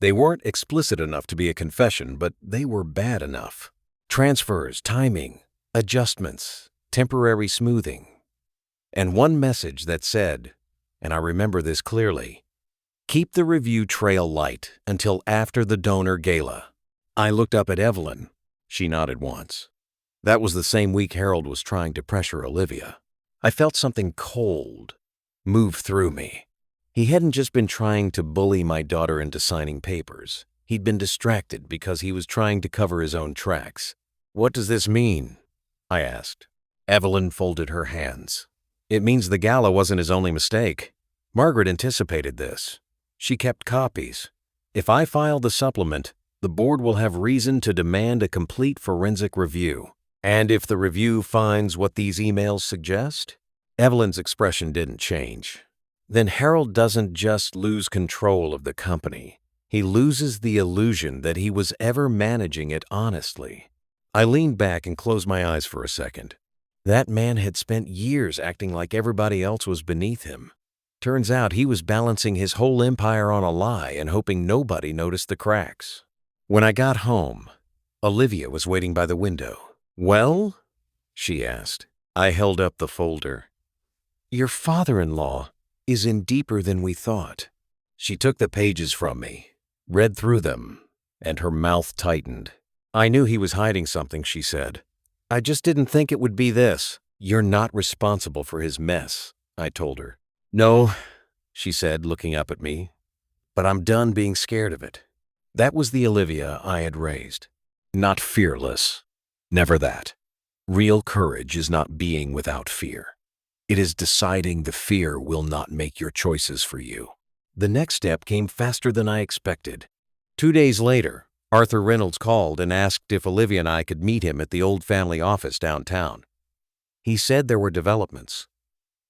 They weren't explicit enough to be a confession, but they were bad enough. Transfers, timing, adjustments, temporary smoothing. And one message that said, and I remember this clearly, "Keep the review trail light until after the donor gala." I looked up at Evelyn. She nodded once. That was the same week Harold was trying to pressure Olivia. I felt something cold move through me. He hadn't just been trying to bully my daughter into signing papers. He'd been distracted because he was trying to cover his own tracks. "What does this mean?" I asked. Evelyn folded her hands. "It means the gala wasn't his only mistake. Margaret anticipated this. She kept copies. If I file the supplement, the board will have reason to demand a complete forensic review. And if the review finds what these emails suggest?" Evelyn's expression didn't change. "Then Harold doesn't just lose control of the company. He loses the illusion that he was ever managing it honestly. I leaned back and closed my eyes for a second. That man had spent years acting like everybody else was beneath him. Turns out he was balancing his whole empire on a lie and hoping nobody noticed the cracks. When I got home, Olivia was waiting by the window. "Well?" she asked. I held up the folder. "Your father-in-law is in deeper than we thought." She took the pages from me, read through them, and her mouth tightened. "I knew he was hiding something," she said. "I just didn't think it would be this." "You're not responsible for his mess," I told her. "No," she said, looking up at me, "but I'm done being scared of it." That was the Olivia I had raised. Not fearless. Never that. Real courage is not being without fear. It is deciding the fear will not make your choices for you. The next step came faster than I expected. 2 days later, Arthur Reynolds called and asked if Olivia and I could meet him at the old family office downtown. He said there were developments.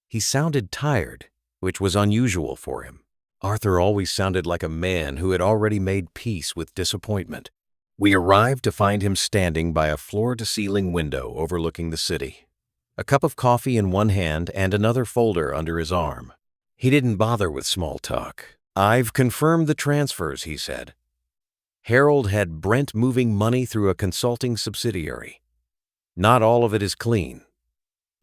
He sounded tired, which was unusual for him. Arthur always sounded like a man who had already made peace with disappointment. We arrived to find him standing by a floor-to-ceiling window overlooking the city, a cup of coffee in one hand and another folder under his arm. He didn't bother with small talk. "I've confirmed the transfers," he said. Harold had Brent moving money through a consulting subsidiary. Not all of it is clean.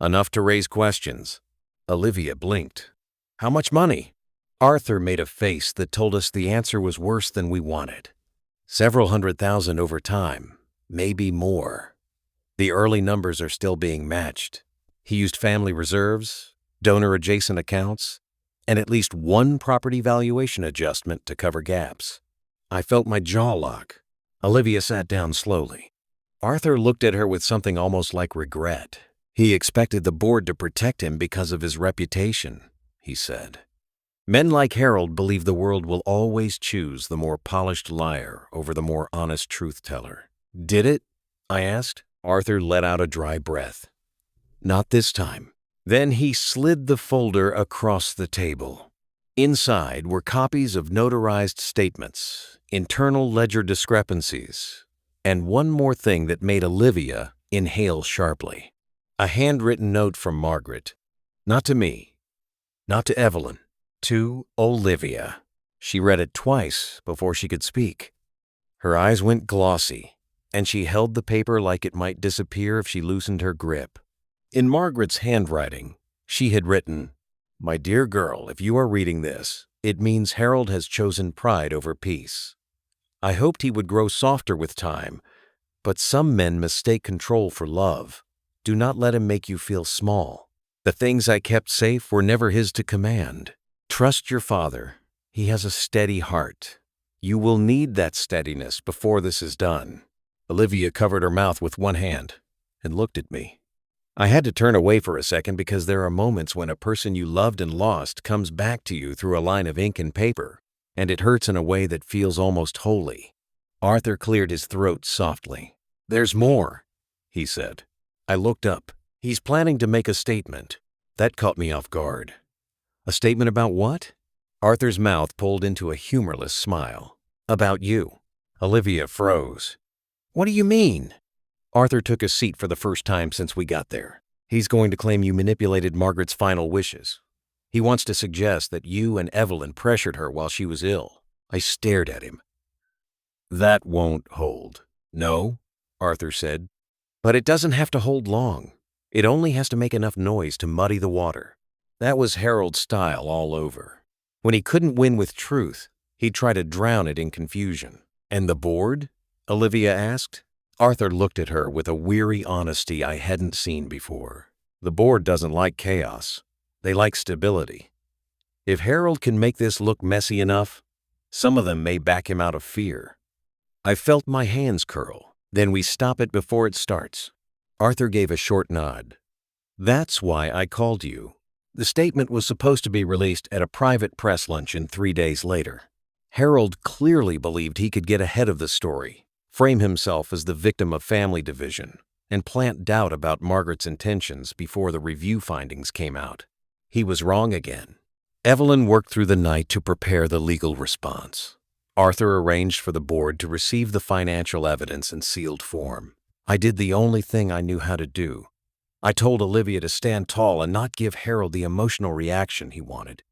Enough to raise questions. Olivia blinked. "How much money?" Arthur made a face that told us the answer was worse than we wanted. Several $100,000 over time, maybe more. The early numbers are still being matched. He used family reserves, donor-adjacent accounts, and at least one property valuation adjustment to cover gaps. I felt my jaw lock. Olivia sat down slowly. Arthur looked at her with something almost like regret. "He expected the board to protect him because of his reputation," he said. "Men like Harold believe the world will always choose the more polished liar over the more honest truth-teller." "Did it?" I asked. Arthur let out a dry breath. "Not this time." Then he slid the folder across the table. Inside were copies of notarized statements, internal ledger discrepancies, and one more thing that made Olivia inhale sharply. A handwritten note from Margaret. Not to me. Not to Evelyn. To Olivia. She read it twice before she could speak. Her eyes went glossy, and she held the paper like it might disappear if she loosened her grip. In Margaret's handwriting, she had written, "My dear girl, if you are reading this, it means Harold has chosen pride over peace. I hoped he would grow softer with time, but some men mistake control for love. Do not let him make you feel small. The things I kept safe were never his to command. Trust your father. He has a steady heart. You will need that steadiness before this is done." Olivia covered her mouth with one hand and looked at me. I had to turn away for a second because there are moments when a person you loved and lost comes back to you through a line of ink and paper, and it hurts in a way that feels almost holy. Arthur cleared his throat softly. "There's more," he said. I looked up. "He's planning to make a statement." That caught me off guard. "A statement about what?" Arthur's mouth pulled into a humorless smile. "About you." Olivia froze. "What do you mean?" Arthur took a seat for the first time since we got there. "He's going to claim you manipulated Margaret's final wishes. He wants to suggest that you and Evelyn pressured her while she was ill." I stared at him. "That won't hold." "No," Arthur said. "But it doesn't have to hold long. It only has to make enough noise to muddy the water." That was Harold's style all over. When he couldn't win with truth, he'd try to drown it in confusion. "And the board?" Olivia asked. Arthur looked at her with a weary honesty I hadn't seen before. "The board doesn't like chaos. They like stability. If Harold can make this look messy enough, some of them may back him out of fear." I felt my hands curl. "Then we stop it before it starts." Arthur gave a short nod. "That's why I called you." The statement was supposed to be released at a private press luncheon 3 days later. Harold clearly believed he could get ahead of the story, frame himself as the victim of family division, and plant doubt about Margaret's intentions before the review findings came out. He was wrong again. Evelyn worked through the night to prepare the legal response. Arthur arranged for the board to receive the financial evidence in sealed form. I did the only thing I knew how to do. I told Olivia to stand tall and not give Harold the emotional reaction he wanted.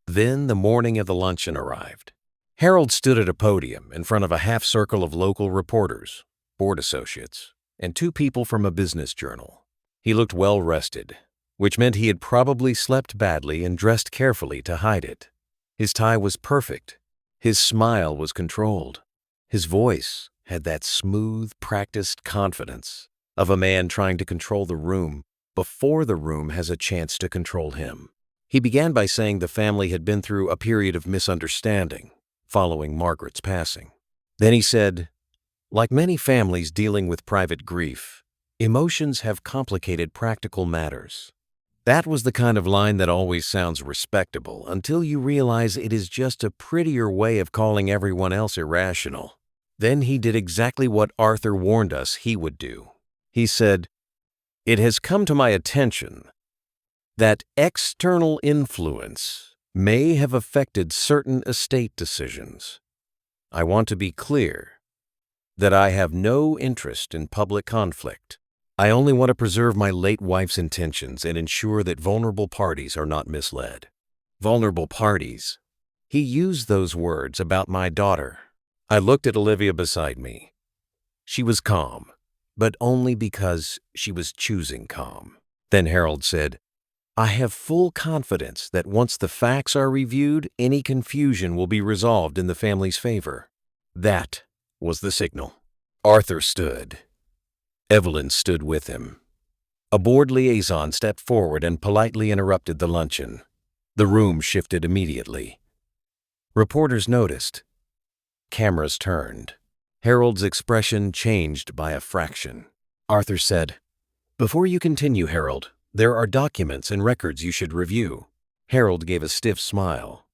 Then the morning of the luncheon arrived. Harold stood at a podium in front of a half circle of local reporters, board associates, and 2 people from a business journal. He looked well rested, which meant he had probably slept badly and dressed carefully to hide it. His tie was perfect. His smile was controlled. His voice had that smooth, practiced confidence of a man trying to control the room before the room has a chance to control him. He began by saying the family had been through a period of misunderstanding following Margaret's passing. Then he said, like many families dealing with private grief, emotions have complicated practical matters. That was the kind of line that always sounds respectable until you realize it is just a prettier way of calling everyone else irrational. Then he did exactly what Arthur warned us he would do. He said, "It has come to my attention that external influence may have affected certain estate decisions. I want to be clear that I have no interest in public conflict. I only want to preserve my late wife's intentions and ensure that vulnerable parties are not misled." Vulnerable parties. He used those words about my daughter. I looked at Olivia beside me. She was calm, but only because she was choosing calm. Then Harold said, "I have full confidence that once the facts are reviewed, any confusion will be resolved in the family's favor." That was the signal. Arthur stood. Evelyn stood with him. A board liaison stepped forward and politely interrupted the luncheon. The room shifted immediately. Reporters noticed. Cameras turned. Harold's expression changed by a fraction. Arthur said, "Before you continue, Harold, there are documents and records you should review." Harold gave a stiff smile.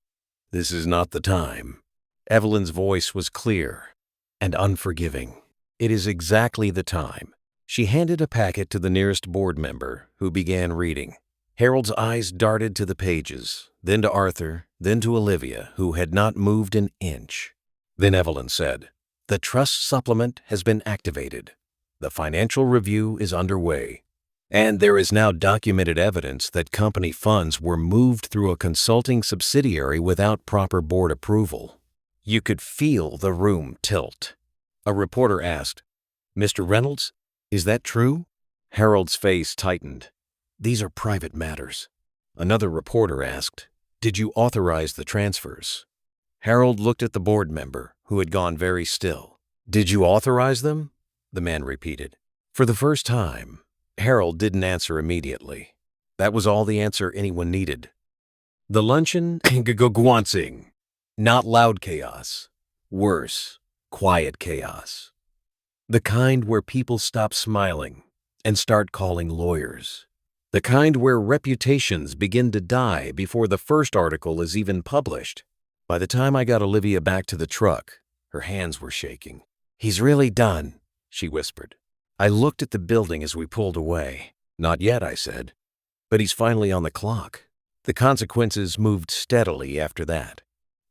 "This is not the time." Evelyn's voice was clear and unforgiving. "It is exactly the time." She handed a packet to the nearest board member, who began reading. Harold's eyes darted to the pages, then to Arthur, then to Olivia, who had not moved an inch. Then Evelyn said, "The trust supplement has been activated. The financial review is underway. And there is now documented evidence that company funds were moved through a consulting subsidiary without proper board approval." You could feel the room tilt. A reporter asked, "Mr. Reynolds, is that true?" Harold's face tightened. "These are private matters." Another reporter asked, "Did you authorize the transfers?" Harold looked at the board member, who had gone very still. "Did you authorize them?" the man repeated. For the first time, Harold didn't answer immediately. That was all the answer anyone needed. The luncheon guansing. Not loud chaos. Worse, quiet chaos. The kind where people stop smiling and start calling lawyers. The kind where reputations begin to die before the first article is even published. By the time I got Olivia back to the truck, her hands were shaking. "He's really done," she whispered. I looked at the building as we pulled away. "Not yet," I said. "But he's finally on the clock." The consequences moved steadily after that.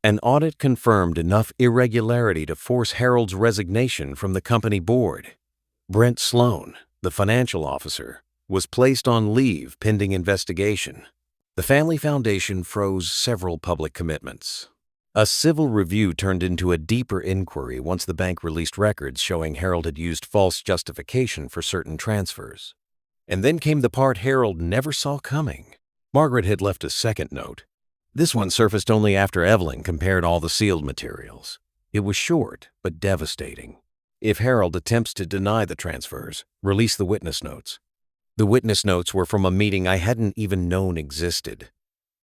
An audit confirmed enough irregularity to force Harold's resignation from the company board. Brent Sloan, the financial officer, was placed on leave pending investigation. The family foundation froze several public commitments. A civil review turned into a deeper inquiry once the bank released records showing Harold had used false justification for certain transfers. And then came the part Harold never saw coming. Margaret had left a second note. This one surfaced only after Evelyn compared all the sealed materials. It was short, but devastating. If Harold attempts to deny the transfers, release the witness notes. The witness notes were from a meeting I hadn't even known existed.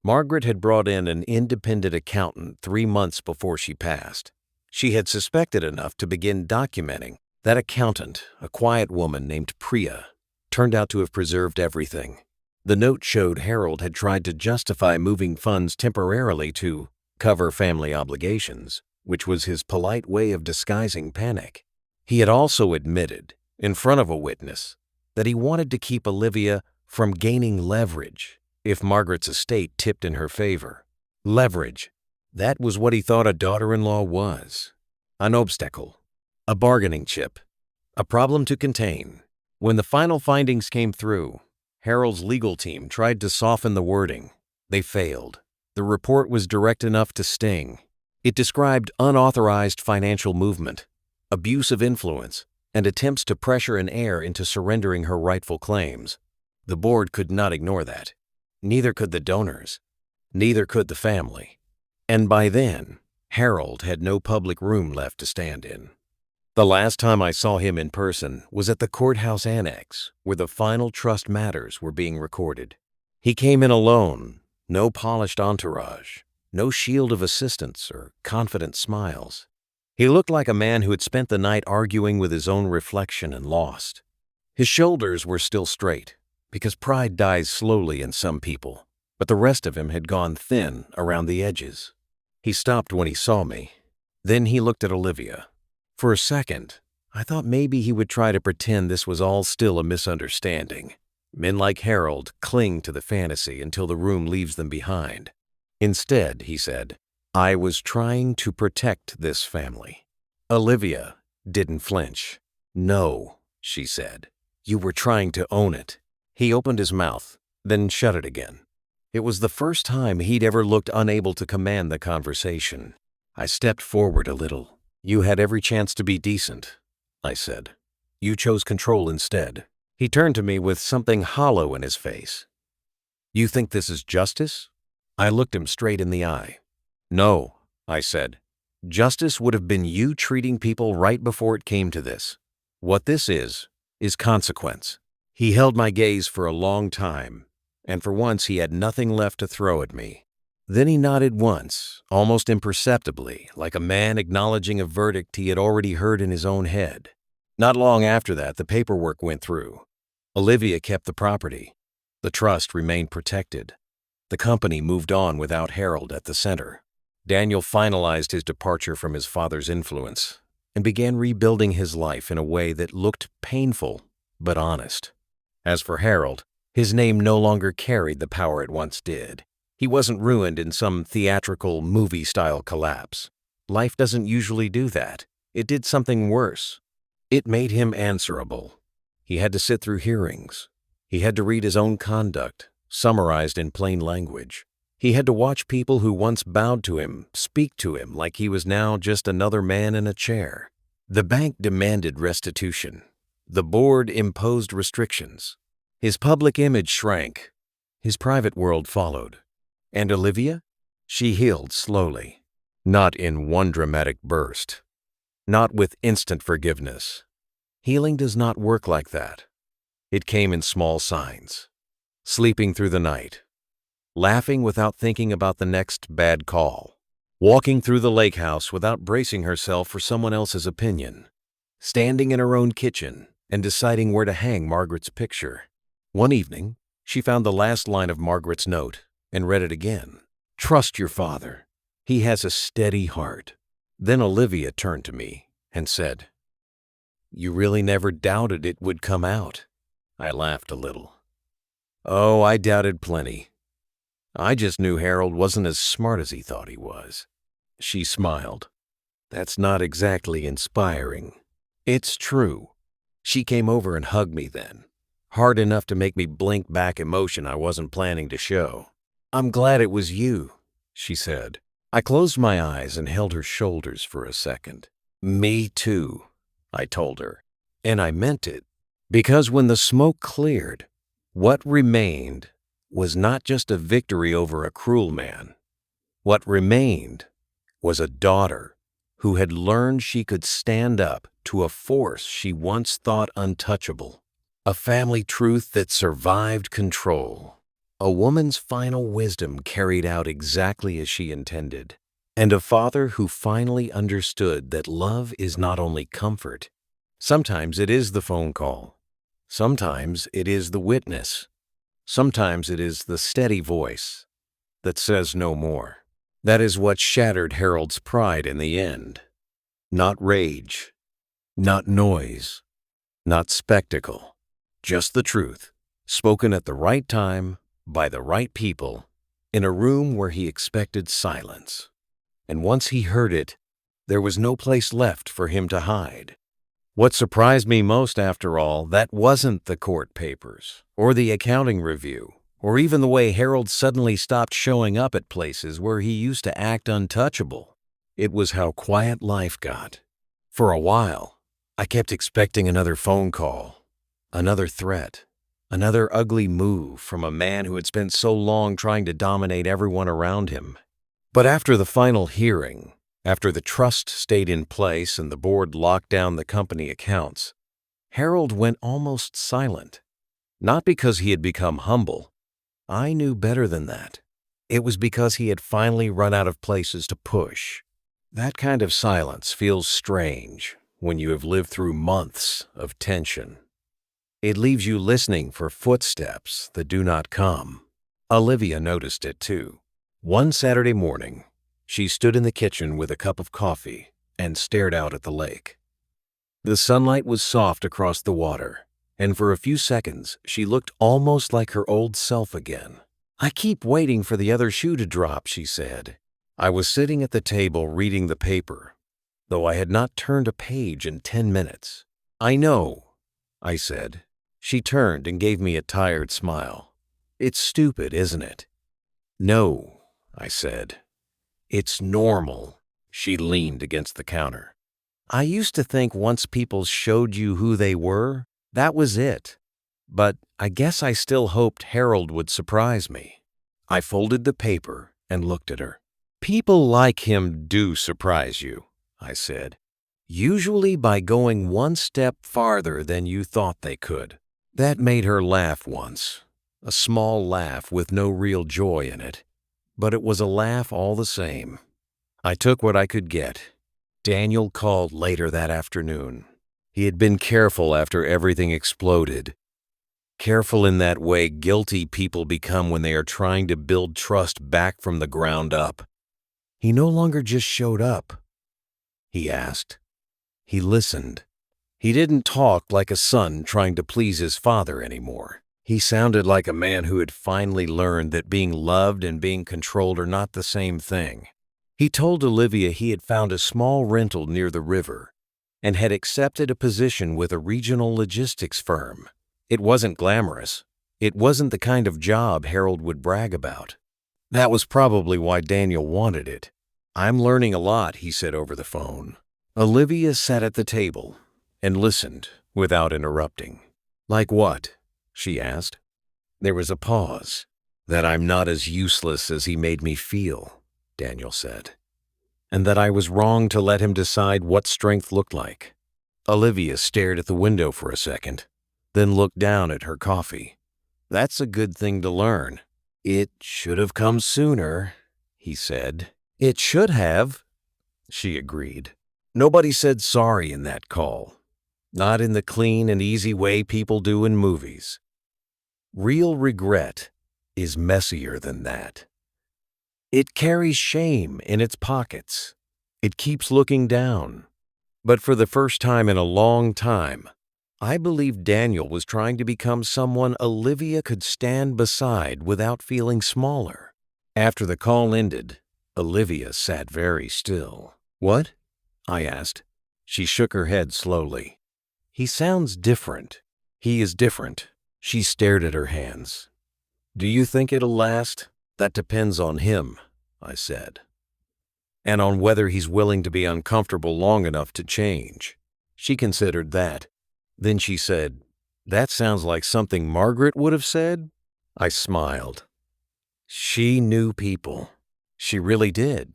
Margaret had brought in an independent accountant 3 months before she passed. She had suspected enough to begin documenting. That accountant, a quiet woman named Priya, turned out to have preserved everything. The note showed Harold had tried to justify moving funds temporarily to cover family obligations, which was his polite way of disguising panic. He had also admitted, in front of a witness, that he wanted to keep Olivia from gaining leverage if Margaret's estate tipped in her favor. Leverage. That was what he thought a daughter-in-law was. An obstacle, a bargaining chip, a problem to contain. When the final findings came through, Harold's legal team tried to soften the wording. They failed. The report was direct enough to sting. It described unauthorized financial movement, abuse of influence, and attempts to pressure an heir into surrendering her rightful claims. The board could not ignore that. Neither could the donors. Neither could the family. And by then, Harold had no public room left to stand in. The last time I saw him in person was at the courthouse annex, where the final trust matters were being recorded. He came in alone, no polished entourage, no shield of assistants or confident smiles. He looked like a man who had spent the night arguing with his own reflection and lost. His shoulders were still straight, because pride dies slowly in some people, but the rest of him had gone thin around the edges. He stopped when he saw me. Then he looked at Olivia. For a second, I thought maybe he would try to pretend this was all still a misunderstanding. Men like Harold cling to the fantasy until the room leaves them behind. Instead, he said, I was trying to protect this family. Olivia didn't flinch. No, she said. You were trying to own it. He opened his mouth, then shut it again. It was the first time he'd ever looked unable to command the conversation. I stepped forward a little. You had every chance to be decent, I said. You chose control instead. He turned to me with something hollow in his face. You think this is justice? I looked him straight in the eye. No, I said. Justice would have been you treating people right before it came to this. What this is consequence. He held my gaze for a long time, and for once he had nothing left to throw at me. Then he nodded once, almost imperceptibly, like a man acknowledging a verdict he had already heard in his own head. Not long after that, the paperwork went through. Olivia kept the property. The trust remained protected. The company moved on without Harold at the center. Daniel finalized his departure from his father's influence and began rebuilding his life in a way that looked painful but honest. As for Harold, his name no longer carried the power it once did. He wasn't ruined in some theatrical, movie-style collapse. Life doesn't usually do that. It did something worse. It made him answerable. He had to sit through hearings. He had to read his own conduct, summarized in plain language. He had to watch people who once bowed to him speak to him like he was now just another man in a chair. The bank demanded restitution. The board imposed restrictions. His public image shrank. His private world followed. And Olivia? She healed slowly. Not in one dramatic burst. Not with instant forgiveness. Healing does not work like that. It came in small signs. Sleeping through the night. Laughing without thinking about the next bad call. Walking through the lake house without bracing herself for someone else's opinion. Standing in her own kitchen and deciding where to hang Margaret's picture. One evening, she found the last line of Margaret's note and read it again. Trust your father. He has a steady heart. Then Olivia turned to me and said, You really never doubted it would come out? I laughed a little. Oh, I doubted plenty. I just knew Harold wasn't as smart as he thought he was. She smiled. That's not exactly inspiring. It's true. She came over and hugged me then, hard enough to make me blink back emotion I wasn't planning to show. I'm glad it was you, she said. I closed my eyes and held her shoulders for a second. Me too, I told her. And I meant it. Because when the smoke cleared, what remained was not just a victory over a cruel man. What remained was a daughter who had learned she could stand up to a force she once thought untouchable. A family truth that survived control. A woman's final wisdom carried out exactly as she intended. And a father who finally understood that love is not only comfort. Sometimes it is the phone call. Sometimes it is the witness. Sometimes it is the steady voice that says no more. That is what shattered Harold's pride in the end. Not rage, not noise, not spectacle, just the truth, spoken at the right time, by the right people, in a room where he expected silence. and once he heard it, there was no place left for him to hide. What surprised me most, after all, that wasn't the court papers, or the accounting review, or even the way Harold suddenly stopped showing up at places where he used to act untouchable. It was how quiet life got. For a while, I kept expecting another phone call, another threat, another ugly move from a man who had spent so long trying to dominate everyone around him. But after the final hearing, after the trust stayed in place and the board locked down the company accounts, Harold went almost silent. Not because he had become humble. I knew better than that. It was because he had finally run out of places to push. That kind of silence feels strange when you have lived through months of tension. It leaves you listening for footsteps that do not come. Olivia noticed it too. One Saturday morning, she stood in the kitchen with a cup of coffee and stared out at the lake. The sunlight was soft across the water, and for a few seconds she looked almost like her old self again. "I keep waiting for the other shoe to drop," she said. I was sitting at the table reading the paper, though I had not turned a page in 10 minutes. "I know," I said. She turned and gave me a tired smile. "It's stupid, isn't it?" "No," I said. "It's normal." She leaned against the counter. "I used to think once people showed you who they were, that was it. But I guess I still hoped Harold would surprise me." I folded the paper and looked at her. "People like him do surprise you," I said. "Usually by going one step farther than you thought they could." That made her laugh once. A small laugh with no real joy in it. But it was a laugh all the same. I took what I could get. Daniel called later that afternoon. He had been careful after everything exploded. Careful in that way guilty people become when they are trying to build trust back from the ground up. He no longer just showed up. He asked. He listened. He didn't talk like a son trying to please his father anymore. He sounded like a man who had finally learned that being loved and being controlled are not the same thing. He told Olivia he had found a small rental near the river and had accepted a position with a regional logistics firm. It wasn't glamorous. It wasn't the kind of job Harold would brag about. That was probably why Daniel wanted it. "I'm learning a lot," he said over the phone. Olivia sat at the table and listened without interrupting. "Like what?" she asked. There was a pause. "That I'm not as useless as he made me feel," Daniel said, "and that I was wrong to let him decide what strength looked like." Olivia stared at the window for a second, then looked down at her coffee. "That's a good thing to learn." "It should have come sooner," he said. "It should have," she agreed. Nobody said sorry in that call. Not in the clean and easy way people do in movies. Real regret is messier than that. It carries shame in its pockets. It keeps looking down. But for the first time in a long time, I believe Daniel was trying to become someone Olivia could stand beside without feeling smaller. After the call ended, Olivia sat very still. "What?" I asked. She shook her head slowly. "He sounds different." "He is different." She stared at her hands. "Do you think it'll last?" "That depends on him," I said. "And on whether he's willing to be uncomfortable long enough to change." She considered that. Then she said, "That sounds like something Margaret would have said." I smiled. She knew people. She really did.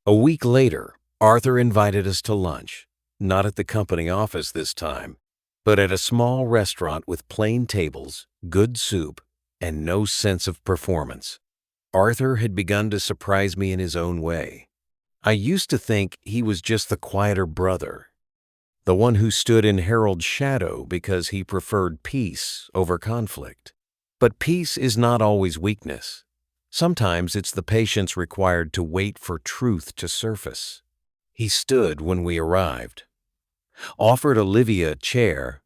A week later, Arthur invited us to lunch, not at the company office this time, but at a small restaurant with plain tables, good soup, and no sense of performance. Arthur had begun to surprise me in his own way. I used to think he was just the quieter brother, the one who stood in Harold's shadow because he preferred peace over conflict. But peace is not always weakness. Sometimes it's the patience required to wait for truth to surface. He stood when we arrived, offered Olivia a chair,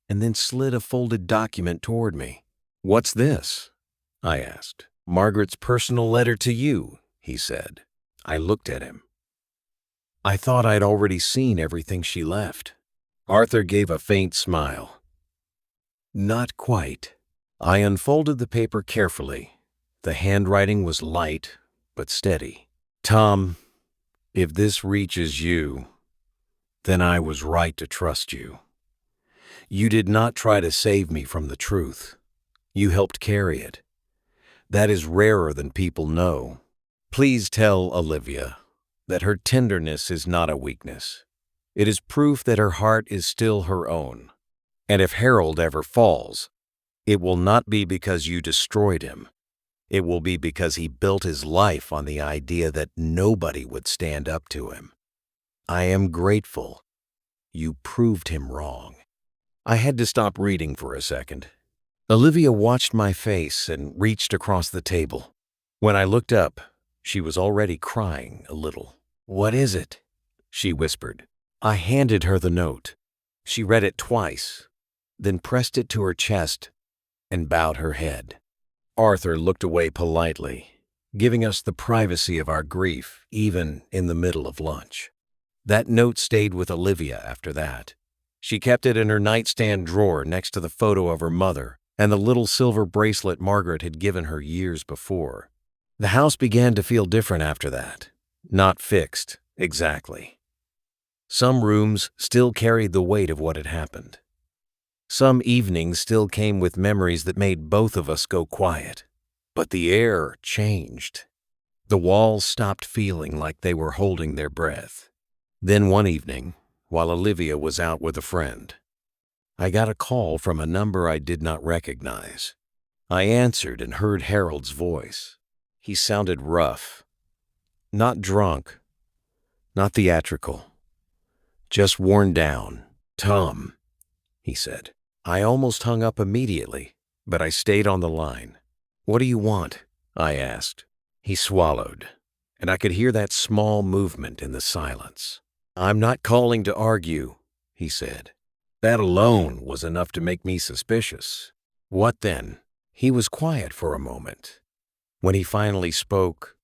and then slid a folded document toward me. "What's this?" I asked. "Margaret's personal letter to you," he said. I looked at him. I thought I'd already seen everything she left. Arthur gave a faint smile. Not quite. I unfolded the paper carefully. The handwriting was light, but steady. Tom, if this reaches you, then I was right to trust you. You did not try to save me from the truth. You helped carry it. That is rarer than people know. Please tell Olivia that her tenderness is not a weakness. It is proof that her heart is still her own. And if Harold ever falls, it will not be because you destroyed him. It will be because he built his life on the idea that nobody would stand up to him. I am grateful. You proved him wrong. I had to stop reading for a second. Olivia watched my face and reached across the table. When I looked up, she was already crying a little. What is it? She whispered. I handed her the note. She read it twice, then pressed it to her chest and bowed her head. Arthur looked away politely, giving us the privacy of our grief even in the middle of lunch. That note stayed with Olivia after that. She kept it in her nightstand drawer next to the photo of her mother and the little silver bracelet Margaret had given her years before. The house began to feel different after that. Not fixed, exactly. Some rooms still carried the weight of what had happened. Some evenings still came with memories that made both of us go quiet. But the air changed. The walls stopped feeling like they were holding their breath. Then one evening, while Olivia was out with a friend, I got a call from a number I did not recognize. I answered and heard Harold's voice. He sounded rough. Not drunk. Not theatrical. Just worn down. Tom, he said. I almost hung up immediately, but I stayed on the line. What do you want? I asked. He swallowed, and I could hear that small movement in the silence. I'm not calling to argue, he said. That alone was enough to make me suspicious. What then? He was quiet for a moment. When he finally spoke,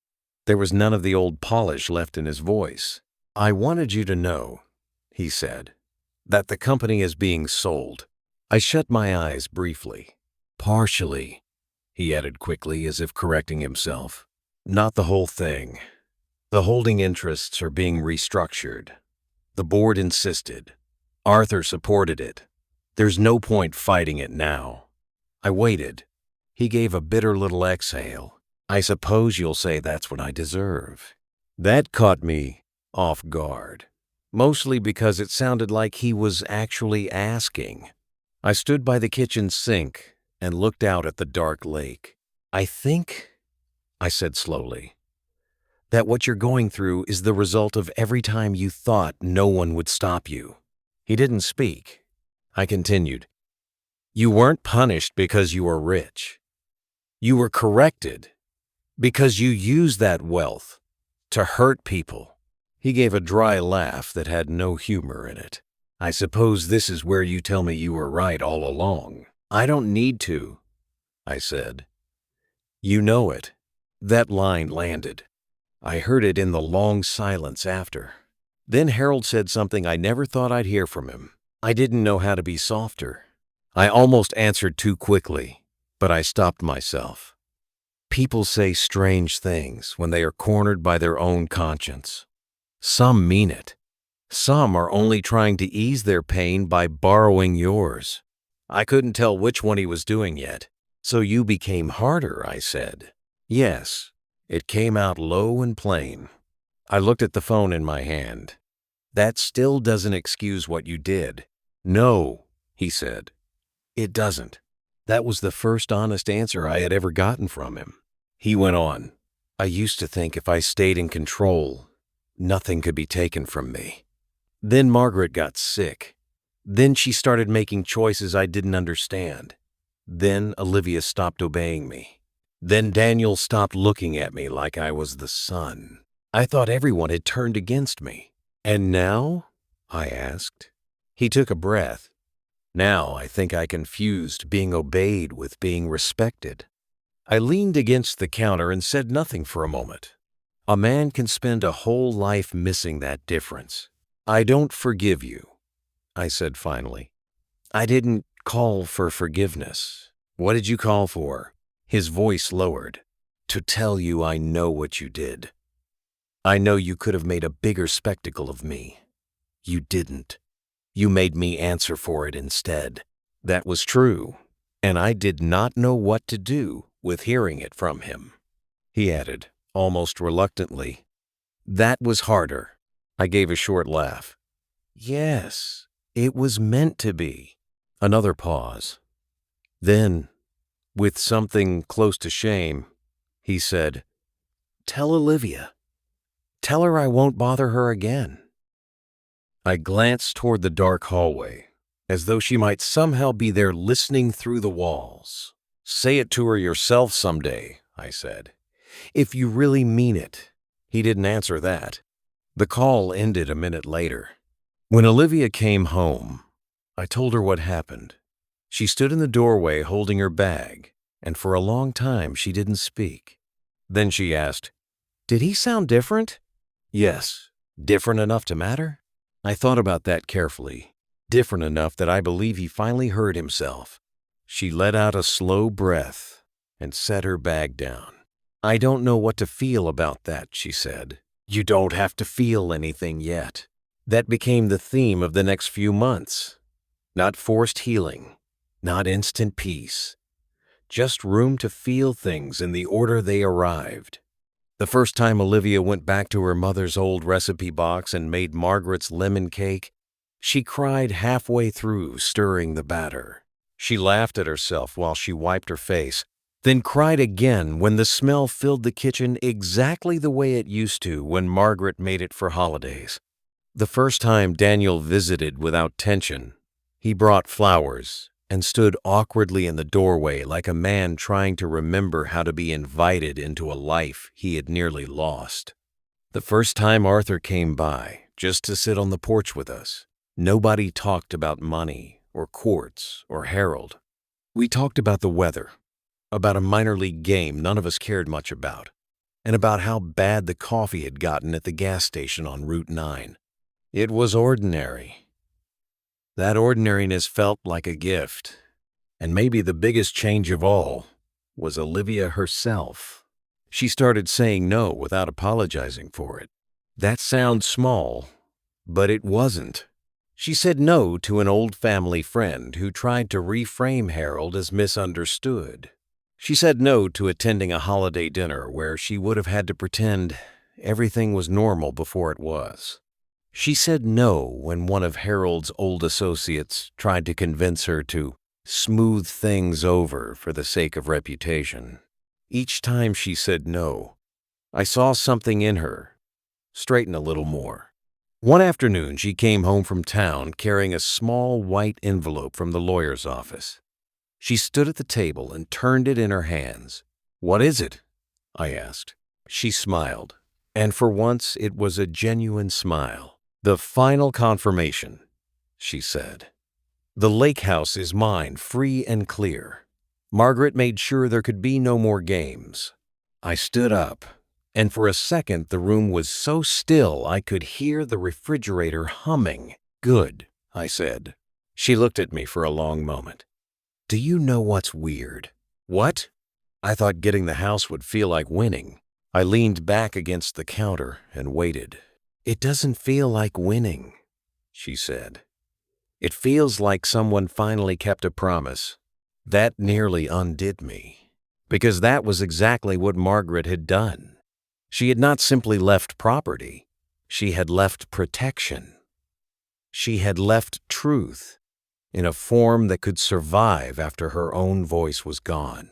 there was none of the old polish left in his voice. I wanted you to know, he said, that the company is being sold. I shut my eyes briefly. Partially, he added quickly as if correcting himself. Not the whole thing. The holding interests are being restructured. The board insisted. Arthur supported it. There's no point fighting it now. I waited. He gave a bitter little exhale. I suppose you'll say that's what I deserve. That caught me off guard, mostly because it sounded like he was actually asking. I stood by the kitchen sink and looked out at the dark lake. I think, I said slowly, that what you're going through is the result of every time you thought no one would stop you. He didn't speak. I continued. You weren't punished because you were rich. You were corrected because you used that wealth to hurt people. He gave a dry laugh that had no humor in it. I suppose this is where you tell me you were right all along. I don't need to, I said. You know it. That line landed. I heard it in the long silence after. Then Harold said something I never thought I'd hear from him. I didn't know how to be softer. I almost answered too quickly, but I stopped myself. People say strange things when they are cornered by their own conscience. Some mean it. Some are only trying to ease their pain by borrowing yours. I couldn't tell which one he was doing yet. So you became harder, I said. Yes, it came out low and plain. I looked at the phone in my hand. That still doesn't excuse what you did. No, he said. It doesn't. That was the first honest answer I had ever gotten from him. He went on. I used to think if I stayed in control, nothing could be taken from me. Then Margaret got sick. Then she started making choices I didn't understand. Then Olivia stopped obeying me. Then Daniel stopped looking at me like I was the sun. I thought everyone had turned against me. And now? I asked. He took a breath. Now I think I confused being obeyed with being respected. I leaned against the counter and said nothing for a moment. A man can spend a whole life missing that difference. I don't forgive you, I said finally. I didn't call for forgiveness. What did you call for? His voice lowered. To tell you I know what you did. I know you could have made a bigger spectacle of me. You didn't. You made me answer for it instead. That was true, and I did not know what to do with hearing it from him. He added, almost reluctantly, that was harder. I gave a short laugh. Yes, it was meant to be. Another pause. Then, with something close to shame, he said, tell Olivia. Tell her I won't bother her again. I glanced toward the dark hallway, as though she might somehow be there listening through the walls. Say it to her yourself someday, I said. If you really mean it. He didn't answer that. The call ended a minute later. When Olivia came home, I told her what happened. She stood in the doorway holding her bag, and for a long time she didn't speak. Then she asked, did he sound different? Yes. Different enough to matter? I thought about that carefully. Different enough that I believe he finally heard himself. She let out a slow breath and set her bag down. I don't know what to feel about that, she said. You don't have to feel anything yet. That became the theme of the next few months. Not forced healing, not instant peace. Just room to feel things in the order they arrived. The first time Olivia went back to her mother's old recipe box and made Margaret's lemon cake, she cried halfway through stirring the batter. She laughed at herself while she wiped her face, then cried again when the smell filled the kitchen exactly the way it used to when Margaret made it for holidays. The first time Daniel visited without tension, he brought flowers and stood awkwardly in the doorway like a man trying to remember how to be invited into a life he had nearly lost. The first time Arthur came by, just to sit on the porch with us, nobody talked about money or courts or Harold. We talked about the weather, about a minor league game none of us cared much about, and about how bad the coffee had gotten at the gas station on Route 9. It was ordinary. That ordinariness felt like a gift, and maybe the biggest change of all was Olivia herself. She started saying no without apologizing for it. That sounds small, but it wasn't. She said no to an old family friend who tried to reframe Harold as misunderstood. She said no to attending a holiday dinner where she would have had to pretend everything was normal before it was. She said no when one of Harold's old associates tried to convince her to smooth things over for the sake of reputation. Each time she said no, I saw something in her straighten a little more. One afternoon, she came home from town carrying a small white envelope from the lawyer's office. She stood at the table and turned it in her hands. "What is it?" I asked. She smiled, and for once it was a genuine smile. "The final confirmation," she said. "The lake house is mine, free and clear. Margaret made sure there could be no more games." I stood up, and for a second the room was so still I could hear the refrigerator humming. "Good," I said. She looked at me for a long moment. "Do you know what's weird?" "What?" I thought getting the house would feel like winning. I leaned back against the counter and waited. "It doesn't feel like winning," she said. "It feels like someone finally kept a promise." That nearly undid me, because that was exactly what Margaret had done. She had not simply left property. She had left protection. She had left truth in a form that could survive after her own voice was gone.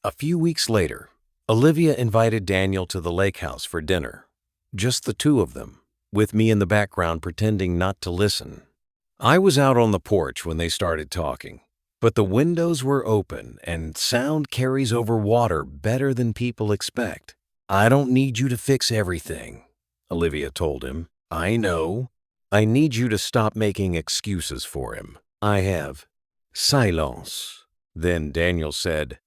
A few weeks later, Olivia invited Daniel to the lake house for dinner. Just the two of them, with me in the background pretending not to listen. I was out on the porch when they started talking, but the windows were open and sound carries over water better than people expect. "I don't need you to fix everything," Olivia told him. "I know. I need you to stop making excuses for him." I have. Silence. Then Daniel said,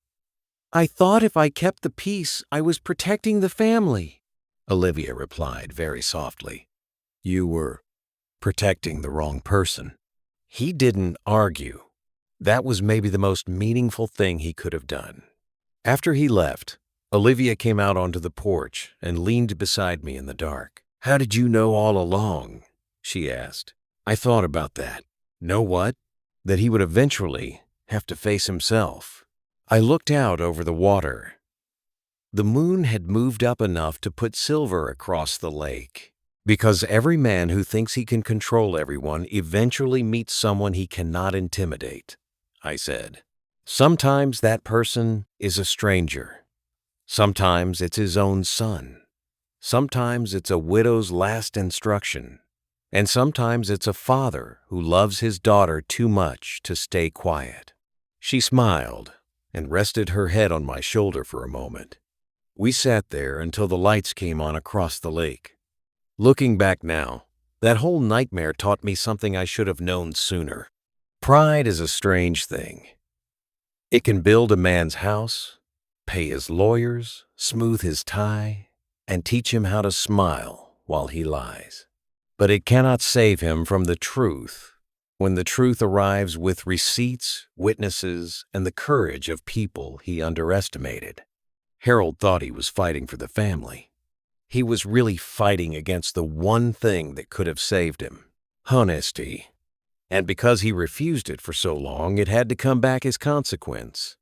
"I thought if I kept the peace, I was protecting the family." Olivia replied very softly. You were protecting the wrong person. He didn't argue. That was maybe the most meaningful thing he could have done. After he left, Olivia came out onto the porch and leaned beside me in the dark. How did you know all along? She asked. I thought about that. Know what? That he would eventually have to face himself. I looked out over the water. The moon had moved up enough to put silver across the lake. Because every man who thinks he can control everyone eventually meets someone he cannot intimidate, I said. Sometimes that person is a stranger. Sometimes it's his own son. Sometimes it's a widow's last instruction. And sometimes it's a father who loves his daughter too much to stay quiet. She smiled and rested her head on my shoulder for a moment. We sat there until the lights came on across the lake. Looking back now, that whole nightmare taught me something I should have known sooner. Pride is a strange thing. It can build a man's house, pay his lawyers, smooth his tie, and teach him how to smile while he lies. But it cannot save him from the truth when the truth arrives with receipts, witnesses, and the courage of people he underestimated. Harold thought he was fighting for the family. He was really fighting against the one thing that could have saved him, honesty. And because he refused it for so long, it had to come back as consequence.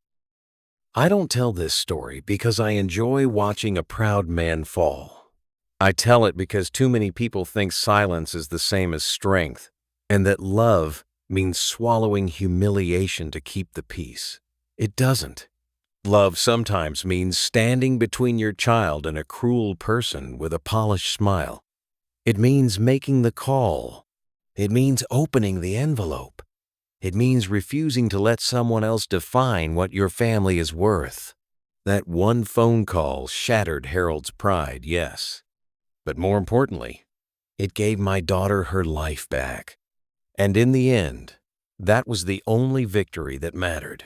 I don't tell this story because I enjoy watching a proud man fall. I tell it because too many people think silence is the same as strength, and that love means swallowing humiliation to keep the peace. It doesn't. Love sometimes means standing between your child and a cruel person with a polished smile. It means making the call. It means opening the envelope. It means refusing to let someone else define what your family is worth. That one phone call shattered Harold's pride, yes. But more importantly, it gave my daughter her life back. And in the end, that was the only victory that mattered.